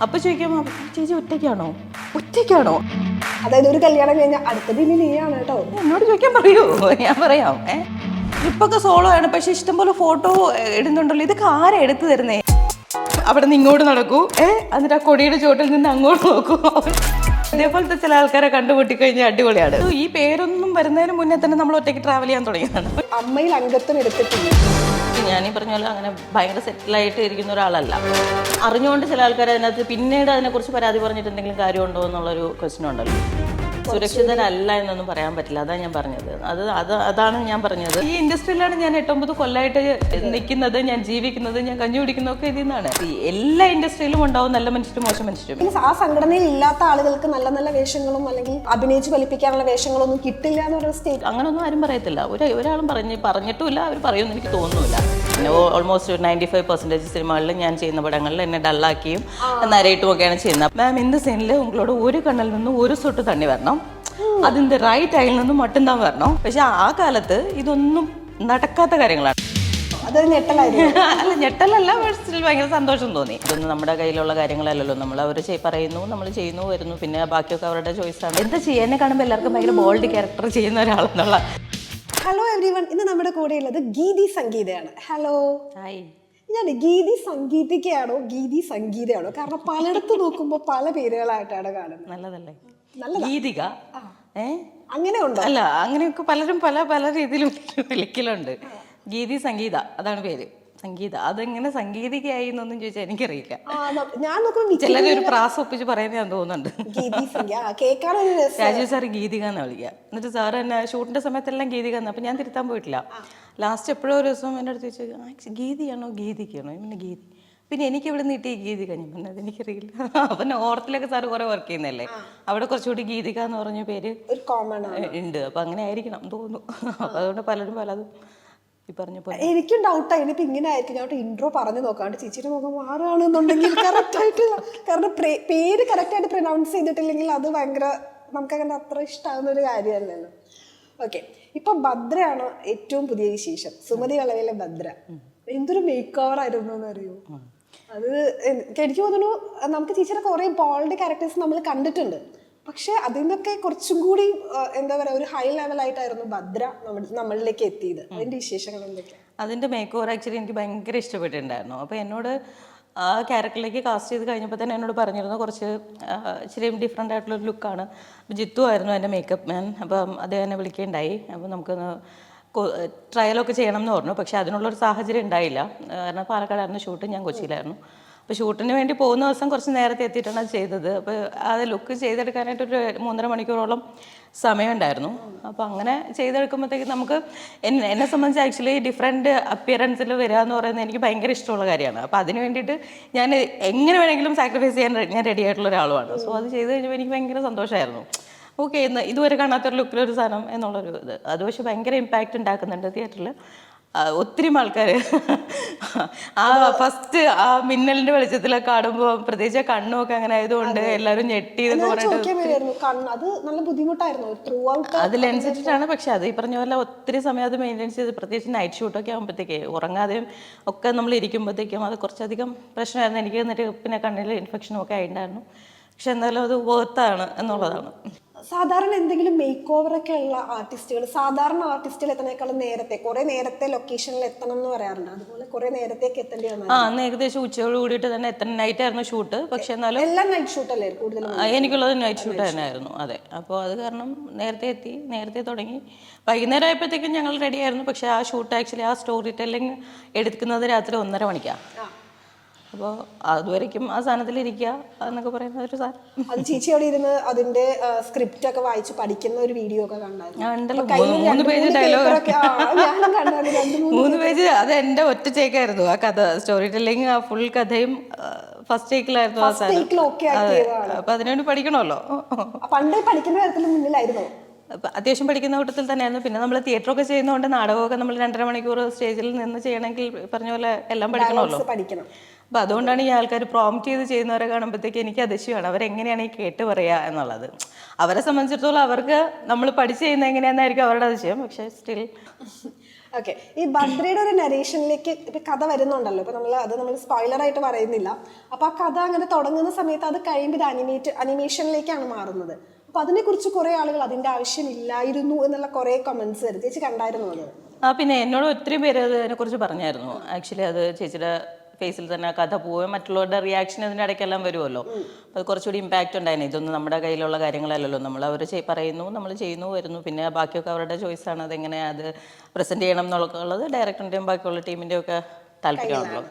അപ്പോൾ ചോദിക്കുമ്പോൾ ചേച്ചി ഒറ്റയ്ക്കാണോ അതായത് ഒരു കല്യാണം കഴിഞ്ഞാൽ അടുത്തത് ഇനി നീയാണ് കേട്ടോ. എന്നോട് ചോദിക്കാൻ പറയൂ, ഞാൻ പറയാം. ട്രിപ്പൊക്കെ സോളോ ആണ്, പക്ഷെ ഇഷ്ടംപോലെ ഫോട്ടോ ഇടുന്നുണ്ടല്ലോ. ഇതൊക്കെ ആരാ എടുത്തു തരുന്നേ? അവിടെ നിന്ന് ഇങ്ങോട്ട് നടക്കൂ, എന്നിട്ട് ആ കൊടിയുടെ ചോട്ടിൽ നിന്ന് അങ്ങോട്ട് നോക്കൂ. ഇതേപോലത്തെ ചില ആൾക്കാരെ കണ്ടുമുട്ടിക്കഴിഞ്ഞാൽ അടിപൊളിയാണ്. ഈ പേരൊന്നും വരുന്നതിന് മുന്നേ തന്നെ നമ്മൾ ഒറ്റയ്ക്ക് ട്രാവൽ ചെയ്യാൻ തുടങ്ങിയതാണ്. അമ്മയിൽ അംഗത്വം എടുത്തിട്ടില്ല. ഞാനീ പറഞ്ഞ പോലെ അങ്ങനെ ഭയങ്കര സെറ്റിലായിട്ട് ഇരിക്കുന്ന ഒരാളല്ല. അറിഞ്ഞുകൊണ്ട് ചില ആൾക്കാർ അതിനകത്ത് പിന്നീട് അതിനെക്കുറിച്ച് പരാതി പറഞ്ഞിട്ട് എന്തെങ്കിലും കാര്യമുണ്ടോ എന്നുള്ളൊരു ക്വസ്റ്റ്യൻ ഉണ്ടല്ലോ. സുരക്ഷിതരല്ല എന്നൊന്നും പറയാൻ പറ്റില്ല. അതാണ് ഞാൻ പറഞ്ഞത്. അതാണ് ഞാൻ പറഞ്ഞത്. ഈ ഇൻഡസ്ട്രിയിലാണ് ഞാൻ 8-9 കൊല്ലമായിട്ട് നിൽക്കുന്നത്, ഞാൻ ജീവിക്കുന്നത്, ഞാൻ കഞ്ഞി കുടിക്കുന്നതൊക്കെ ഇതിൽ നിന്നാണ്. എല്ലാ ഇൻഡസ്ട്രിയിലും ഉണ്ടാവും നല്ല മനുഷ്യരും മോശം മനുഷ്യരും. ആ സംഘടനയിൽ ഇല്ലാത്ത ആളുകൾക്ക് നല്ല നല്ല വേഷങ്ങളും അല്ലെങ്കിൽ അഭിനയിച്ച് ഫലിപ്പിക്കാനുള്ള വേഷങ്ങളൊന്നും കിട്ടില്ല എന്നൊരു സ്റ്റേറ്റ്. അങ്ങനൊന്നും ആരും പറയത്തില്ല. ഒരാളും പറഞ്ഞിട്ടുമില്ല, അവർ പറയുമെന്ന് എനിക്ക് തോന്നുന്നില്ല. പിന്നെ ഓൾമോസ്റ്റ് 95% സിനിമകളിൽ ഞാൻ ചെയ്യുന്ന പടങ്ങളിൽ എന്നെ ഡള്ളാക്കിയും നരയിട്ടും ഒക്കെയാണ് ചെയ്യുന്നത്. മാം ഇന്ന് സീനിൽ ഉങ്ങളോട് ഒരു കണ്ണിൽ നിന്നും ഒരു സൊട്ട് തണ്ണി വരണം, അതിന്റെ റൈറ്റ് ഐയിൽ നിന്നും മട്ടുന്താൻ വരണം. പക്ഷെ ആ കാലത്ത് ഇതൊന്നും നടക്കാത്ത കാര്യങ്ങളാണ്. അതൊരു ഞെട്ടലായിരുന്നു. അല്ല, ഞെട്ടലല്ല, സ്റ്റിൽ ഭയങ്കര സന്തോഷം തോന്നി. ഇതൊന്നും നമ്മുടെ കയ്യിലുള്ള കാര്യങ്ങളല്ലല്ലോ. നമ്മൾ അവർ പറയുന്നു, നമ്മൾ ചെയ്യുന്നു, വരുന്നു, പിന്നെ ബാക്കിയൊക്കെ അവരുടെ ചോയ്സാണ്. എന്താ ചെയ്യാനെ കാണുമ്പോൾ എല്ലാവർക്കും ഭയങ്കര ബോൾഡ് ക്യാരക്ടർ ചെയ്യുന്ന ഒരാളെന്നുള്ള. ഹലോ എവ്രിവൺ, ഇന്ന് നമ്മുടെ കൂടെയുള്ളത് ഗീതി സംഗീതയാണ്. ഹലോ. ഹായ്. ഞാൻ ഗീതി സംഗീതികയാണോ ഗീതി സംഗീതയാണോ? കാരണം പലയിടത്ത് നോക്കുമ്പോൾ പല പേരുകളായിട്ടാണ് കാണുന്നത്. നല്ലതല്ലേ ഗീതിക? അങ്ങനെ ഉണ്ടോ? അല്ല, അങ്ങനെയൊക്കെ പലരും പല രീതിയിലും വിളിക്കലുണ്ട്. ഗീതി സംഗീത, അതാണ് പേര്. സംഗീത, അതെങ്ങനെ സംഗീതികയായി എന്നൊന്നും ചോദിച്ചാൽ എനിക്കറിയില്ല. ഞാൻ നോക്കുമ്പോൾ ചിലരൊരു പ്രാസം ഒപ്പിച്ച് പറയുന്നത് ഞാൻ തോന്നുന്നുണ്ട്. രാജീവ് സാറ് ഗീതിക എന്നാ വിളിക്കുക. എന്നിട്ട് സാറ് എന്നെ ഷൂട്ടിന്റെ സമയത്തെല്ലാം ഗീതിക എന്ന്. അപ്പം ഞാൻ തിരുത്താൻ പോയിട്ടില്ല. ലാസ്റ്റ് എപ്പോഴോ ഒരു ദിവസം എൻ്റെ അടുത്ത് ചോദിച്ചു, ഗീതിയാണോ ഗീതിക്കാണോ? പിന്നെ ഗീതി. പിന്നെ എനിക്ക് ഇവിടെ നീട്ടി ഗീതിക. ഞാൻ പിന്നെ അതെനിക്കറിയില്ല. അപ്പം നോർത്തിലൊക്കെ സാറ് കുറെ വർക്ക് ചെയ്യുന്നതല്ലേ, അവിടെ കുറച്ചുകൂടി ഗീതിക എന്ന് പറഞ്ഞ പേര് ഉണ്ട്. അപ്പം അങ്ങനെ ആയിരിക്കണം തോന്നുന്നു. അപ്പം അതുകൊണ്ട് പലരും പലതും എനിക്കും ഡൗട്ടായി. ഇനിയിപ്പോൾ ഇങ്ങനെ ആയിരിക്കും. ഞാൻ ഇൻട്രോ പറഞ്ഞു നോക്കാണ്ട് ചേച്ചിയുടെ മുഖം മാറുകയാണെന്നുണ്ടെങ്കിൽ കറക്റ്റായിട്ട്, കാരണം പേര് കറക്റ്റായിട്ട് പ്രൊനൗൺസ് ചെയ്തിട്ടില്ലെങ്കിൽ അത് ഭയങ്കര നമുക്കങ്ങനെ അത്ര ഇഷ്ടമാകുന്ന ഒരു കാര്യമല്ലല്ലോ. ഓക്കെ, ഇപ്പൊ ഭദ്രയാണ് ഏറ്റവും പുതിയ വിശേഷം. സുമതി വളവിലെ ഭദ്ര എന്തൊരു മേക്ക് ഓവർ ആയിരുന്നു എന്നറിയോ? അത് എനിക്ക് തോന്നുന്നു നമുക്ക് ചേച്ചിയുടെ കുറെ ബോൾഡ് ക്യാരക്ടേഴ്സ് നമ്മൾ കണ്ടിട്ടുണ്ട്. പക്ഷെ അതിനൊക്കെ കുറച്ചും കൂടി എന്താ പറയുക, ഒരു ഹൈ ലെവലായിട്ടായിരുന്നു ഭദ്ര നമ്മളിലേക്ക് എത്തിയത്. അതിന്റെ വിശേഷങ്ങൾ എന്തൊക്കെയാണ്? അതിന്റെ മേക്ക് ഓവർ ആക്ച്വലി എനിക്ക് ഭയങ്കര ഇഷ്ടപ്പെട്ടിട്ടുണ്ടായിരുന്നു. അപ്പോൾ എന്നോട് ആ ക്യാരക്ടറിലേക്ക് കാസ്റ്റ് ചെയ്ത് കഴിഞ്ഞപ്പോൾ തന്നെ എന്നോട് പറഞ്ഞിരുന്നു കുറച്ച് ഇച്ചിരി ഡിഫറെൻ്റ് ആയിട്ടുള്ളൊരു ലുക്കാണ്. ജിത്തു ആയിരുന്നു എൻ്റെ മേക്കപ്പ് മാൻ. അപ്പം അദ്ദേഹം എന്നെ വിളിക്കുകയുണ്ടായി. അപ്പോൾ നമുക്കൊന്ന് ട്രയലൊക്കെ ചെയ്യണം എന്ന് പറഞ്ഞു. പക്ഷേ അതിനുള്ളൊരു സാഹചര്യം ഉണ്ടായില്ല. കാരണം പാലക്കാടായിരുന്നു ഷൂട്ട്, ഞാൻ കൊച്ചിയിലായിരുന്നു. അപ്പോൾ ഷൂട്ടിന് വേണ്ടി പോകുന്ന ദിവസം കുറച്ച് നേരത്തെ എത്തിയിട്ടാണ് അത് ചെയ്തത്. അപ്പോൾ അത് ലുക്ക് ചെയ്തെടുക്കാനായിട്ടൊരു 3.5 മണിക്കൂറോളം സമയമുണ്ടായിരുന്നു. അപ്പോൾ അങ്ങനെ ചെയ്തെടുക്കുമ്പോഴത്തേക്ക് നമുക്ക് എന്നെ സംബന്ധിച്ച് ആക്ച്വലി ഡിഫറെൻറ്റ് അപ്പിയറൻസിൽ വരിക എന്ന് പറയുന്നത് എനിക്ക് ഭയങ്കര ഇഷ്ടമുള്ള കാര്യമാണ്. അപ്പോൾ അതിന് വേണ്ടിയിട്ട് ഞാൻ എങ്ങനെ വേണമെങ്കിലും സാക്രിഫൈസ് ചെയ്യാൻ ഞാൻ റെഡി ആയിട്ടുള്ള ഒരാളുമാണ്. സോ അത് ചെയ്ത് കഴിഞ്ഞപ്പോൾ എനിക്ക് ഭയങ്കര സന്തോഷമായിരുന്നു. ഓക്കെ, ഇതുവരെ കാണാത്തൊരു ലുക്കിലൊരു സാധനം എന്നുള്ളൊരു ഇത്. അത് പക്ഷേ ഭയങ്കര ഇമ്പാക്റ്റ് ഉണ്ടാക്കുന്നുണ്ട് തിയേറ്ററിൽ. ഒത്തിരി ആൾക്കാർ ആ ഫസ്റ്റ് ആ മിന്നലിന്റെ വെളിച്ചത്തിലൊക്കെ കാണുമ്പോൾ പ്രത്യേകിച്ച് കണ്ണുമൊക്കെ അങ്ങനെ ആയതുകൊണ്ട് എല്ലാവരും ഞെട്ടി എന്നൊക്കെ പറഞ്ഞിട്ട് അത് ലെൻസ് ഇട്ടിട്ടാണ്. പക്ഷെ അത് ഈ പറഞ്ഞ പോലെ ഒത്തിരി സമയം അത് മെയിൻറ്റെയിൻ ചെയ്ത്, പ്രത്യേകിച്ച് നൈറ്റ് ഷൂട്ടൊക്കെ ആകുമ്പോഴത്തേക്ക് ഉറങ്ങാതെയും ഒക്കെ നമ്മൾ ഇരിക്കുമ്പോഴത്തേക്കും അത് കുറച്ചധികം പ്രശ്നമായിരുന്നു എനിക്ക്. എന്നിട്ട് പിന്നെ കണ്ണിൽ ഇൻഫെക്ഷനും ഒക്കെ ആയിട്ടുണ്ടായിരുന്നു. പക്ഷെ എന്തായാലും അത് വർത്താണ് എന്നുള്ളതാണ്. സാധാരണ എന്തെങ്കിലും മേക്ക് ഓവർ ഒക്കെ ഉള്ള ആർട്ടിസ്റ്റുകൾ സാധാരണ ആർട്ടിസ്റ്റുകൾ എത്തുന്നേക്കാളും കുറെ നേരത്തെ ലൊക്കേഷനിൽ എത്തണം എന്ന് പറയാറുണ്ട്. അതുപോലെ കുറെ നേരത്തേക്ക് എത്തേണ്ടി വന്നു. അന്ന് ഏകദേശം ഉച്ചയോട് കൂടിയിട്ട് തന്നെ എത്തണം. നൈറ്റ് ആയിരുന്നു ഷൂട്ട്. പക്ഷെ എന്നാലും എല്ലാം നൈറ്റ് ഷൂട്ട് അല്ലേ കൂടുതലും? എനിക്കുള്ളത് നൈറ്റ് ഷൂട്ട് തന്നെയായിരുന്നു. അതെ. അപ്പോൾ അത് കാരണം നേരത്തെ എത്തി, നേരത്തെ തുടങ്ങി. വൈകുന്നേരം ആയപ്പോഴത്തേക്കും ഞങ്ങൾ റെഡി ആയിരുന്നു. പക്ഷെ ആ ഷൂട്ട് ആക്ച്വലി ആ സ്റ്റോറി ടെല്ലിങ് എടുക്കുന്നത് രാത്രി 1:30 മണിക്കാണ്. അപ്പോൾ അതുവരയ്ക്കും ആ സാധനത്തിലിരിക്കുക എന്നൊക്കെ പറയുന്ന ഒരു സാധനം. അത് ചേച്ചി അവിടെ ഇരുന്ന് അതിന്റെ സ്ക്രിപ്റ്റ് ഒക്കെ വായിച്ച് പഠിക്കുന്ന ഒരു വീഡിയോ ഒക്കെ കണ്ടായിരുന്നു. 3 പേജ് ഡയലോഗ്, 3 പേജ്. അത് എൻ്റെ ഒറ്റ ടേക്കായിരുന്നു ആ കഥ. സ്റ്റോറി ടെല്ലിങ് ആ ഫുൾ കഥയും ഫസ്റ്റ് ടേക്കിലായിരുന്നു ആ സാധനം. അപ്പൊ അതിനുവേണ്ടി പഠിക്കണമല്ലോ. പണ്ടേ പഠിക്കുന്ന കാര്യത്തിൽ മുന്നിലായിരുന്നു. അത്യാവശ്യം പഠിക്കുന്ന കൂട്ടത്തിൽ തന്നെയായിരുന്നു. പിന്നെ നമ്മൾ തിയേറ്ററൊക്കെ ചെയ്യുന്നതുകൊണ്ട് നാടകമൊക്കെ നമ്മൾ 2.5 മണിക്കൂർ സ്റ്റേജിൽ നിന്ന് ചെയ്യണമെങ്കിൽ പറഞ്ഞ പോലെ എല്ലാം പഠിക്കണമല്ലോ. അപ്പം അതുകൊണ്ടാണ് ഈ ആൾക്കാർ പ്രോംപ്റ്റ് ചെയ്ത് ചെയ്യുന്നവരെ കാണുമ്പോഴത്തേക്ക് എനിക്ക് അതിശയമാണ് അവരെങ്ങനെയാണ് ഈ കേട്ട് പറയുക എന്നുള്ളത്. അവരെ സംബന്ധിച്ചിടത്തോളം അവർക്ക് നമ്മൾ പഠിച്ച് ചെയ്യുന്നത് എങ്ങനെയാണെന്നായിരിക്കും അവരുടെ അതിശയം. പക്ഷേ സ്റ്റിൽ ഓക്കെ, ഈ ഭദ്രയുടെ ഒരു നരേഷനിലേക്ക് ഇപ്പൊ കഥ വരുന്നുണ്ടല്ലോ, ഇപ്പൊ നമ്മൾ സ്പോയിലർ ആയിട്ട് പറയുന്നില്ല. അപ്പൊ ആ കഥ അങ്ങനെ തുടങ്ങുന്ന സമയത്ത് അത് കഴിയുമ്പോൾ ഇത് അനിമേഷനിലേക്കാണ് മാറുന്നത്. അപ്പൊ അതിനെ കുറിച്ച് കുറെ ആളുകൾ അതിന്റെ ആവശ്യമില്ലായിരുന്നു എന്നുള്ള കുറെ കമന്റ്സ് വരും. ചേച്ചി കണ്ടായിരുന്നു അത്? പിന്നെ എന്നോട് ഒത്തിരി പേര് അതിനെക്കുറിച്ച് പറഞ്ഞായിരുന്നു. ആക്ച്വലി അത് ചേച്ചിയുടെ ഫേസിൽ തന്നെ കഥ പോവുകയും മറ്റുള്ളവരുടെ റിയാക്ഷൻ അതിൻ്റെ ഇടയ്ക്കെല്ലാം വരുമല്ലോ. അപ്പോൾ അത് കുറച്ചുകൂടി ഇമ്പാക്റ്റ് ഉണ്ടായിരുന്നു. ഇതൊന്നും നമ്മുടെ കയ്യിലുള്ള കാര്യങ്ങളല്ലല്ലോ. അവർ പറയുന്നു, നമ്മൾ ചെയ്യുന്നു, വരുന്നു, പിന്നെ ബാക്കിയൊക്കെ അവരുടെ ചോയ്സാണ്. അതെങ്ങനെ അത് പ്രസൻറ്റ് ചെയ്യണം എന്നുള്ളത് ഡയറക്ടറിൻ്റെയും ബാക്കിയുള്ള ടീമിൻ്റെയും ഒക്കെ താല്പര്യമാണല്ലോ.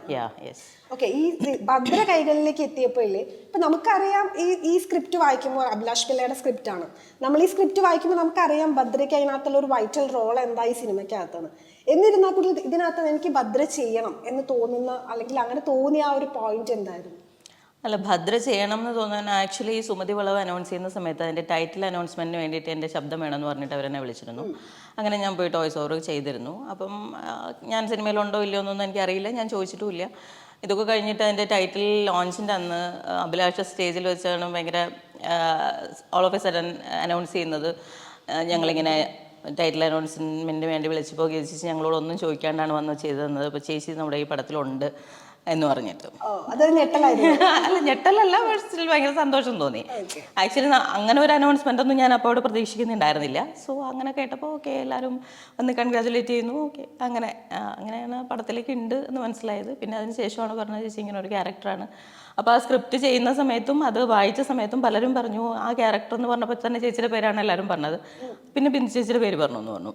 ഓക്കെ, ഈ ഭദ്ര കൈകളിലേക്ക് എത്തിയപ്പോഴേ ഇപ്പൊ നമുക്കറിയാം ഈ സ്ക്രിപ്റ്റ് വായിക്കുമ്പോൾ അഭിലാഷ് പിള്ളയുടെ സ്ക്രിപ്റ്റ് ആണ്. നമ്മൾ ഈ സ്ക്രിപ്റ്റ് വായിക്കുമ്പോൾ നമുക്കറിയാം ഭദ്രയ്ക്ക് അതിനകത്തുള്ള ഒരു വൈറ്റൽ റോൾ എന്താ ഈ സിനിമയ്ക്കകത്താണ്. എന്നിരുന്നാൽ കൂടി ഇതിനകത്ത് എനിക്ക് ഭദ്ര ചെയ്യണം എന്ന് തോന്നുന്ന, അല്ലെങ്കിൽ അങ്ങനെ തോന്നിയ ആ ഒരു പോയിന്റ് എന്തായിരുന്നു? അല്ല, ഭദ്ര ചെയ്യണം എന്ന് തോന്നാൻ ആക്ച്വലി സുമതി വളവ് അനൗൺസ് ചെയ്യുന്ന സമയത്ത് അതിൻ്റെ ടൈറ്റിൽ അനൗൺസ്മെൻറ്റിന് വേണ്ടിയിട്ട് എൻ്റെ ശബ്ദം വേണമെന്ന് പറഞ്ഞിട്ട് അവരെന്നെ വിളിച്ചിരുന്നു. അങ്ങനെ ഞാൻ പോയിട്ട് വോയിസ് ഓവർ ചെയ്തിരുന്നു. അപ്പം ഞാൻ സിനിമയിലുണ്ടോ ഇല്ലയോ എന്നൊന്നും എനിക്കറിയില്ല, ഞാൻ ചോദിച്ചിട്ടുമില്ല. ഇതൊക്കെ കഴിഞ്ഞിട്ട് അതിൻ്റെ ടൈറ്റിൽ ലോഞ്ചിൻ്റെ അന്ന് അഭിലാഷ സ്റ്റേജിൽ വെച്ചാണ് ഭയങ്കര all of A sudden announce ചെയ്യുന്നത്. ഞങ്ങളിങ്ങനെ ടൈറ്റിൽ അനൗൺസ്മെൻറ്റിന് വേണ്ടി വിളിച്ചപ്പോൾ ചേച്ചി ഞങ്ങളോടൊന്നും ചോദിക്കാണ്ടാണ് വന്ന് ചെയ്തു തന്നത്. അപ്പോൾ ചേച്ചി നമ്മുടെ ഈ പടത്തിലുണ്ട് എന്ന് പറഞ്ഞിട്ട്. അല്ല, ഞെട്ടലല്ല, സ്റ്റിൽ ഭയങ്കര സന്തോഷം തോന്നി. ആക്ച്വലി അങ്ങനെ ഒരു അനൗൺസ്മെന്റ് ഒന്നും ഞാൻ അപ്പോൾ അവിടെ പ്രതീക്ഷിക്കുന്നുണ്ടായിരുന്നില്ല. സോ അങ്ങനെ കേട്ടപ്പോൾ ഓക്കെ, എല്ലാവരും വന്ന് കൺഗ്രാജുലേറ്റ് ചെയ്യുന്നു. ഓക്കെ, അങ്ങനെയാണ് പടത്തിലേക്ക് ഉണ്ട് എന്ന് മനസ്സിലായത്. പിന്നെ അതിന് ശേഷമാണ് പറഞ്ഞത് ചേച്ചി ഇങ്ങനെ ഒരു ക്യാരക്ടറാണ്. അപ്പോൾ ആ സ്ക്രിപ്റ്റ് ചെയ്യുന്ന സമയത്തും അത് വായിച്ച സമയത്തും പലരും പറഞ്ഞു ആ ക്യാരക്ടർ എന്ന് പറഞ്ഞപ്പോൾ തന്നെ ചേച്ചിയുടെ പേരാണ് എല്ലാവരും പറഞ്ഞത്. പിന്നെ ബിന്ദു ചേച്ചിയുടെ പേര് പറഞ്ഞു എന്ന് പറഞ്ഞു.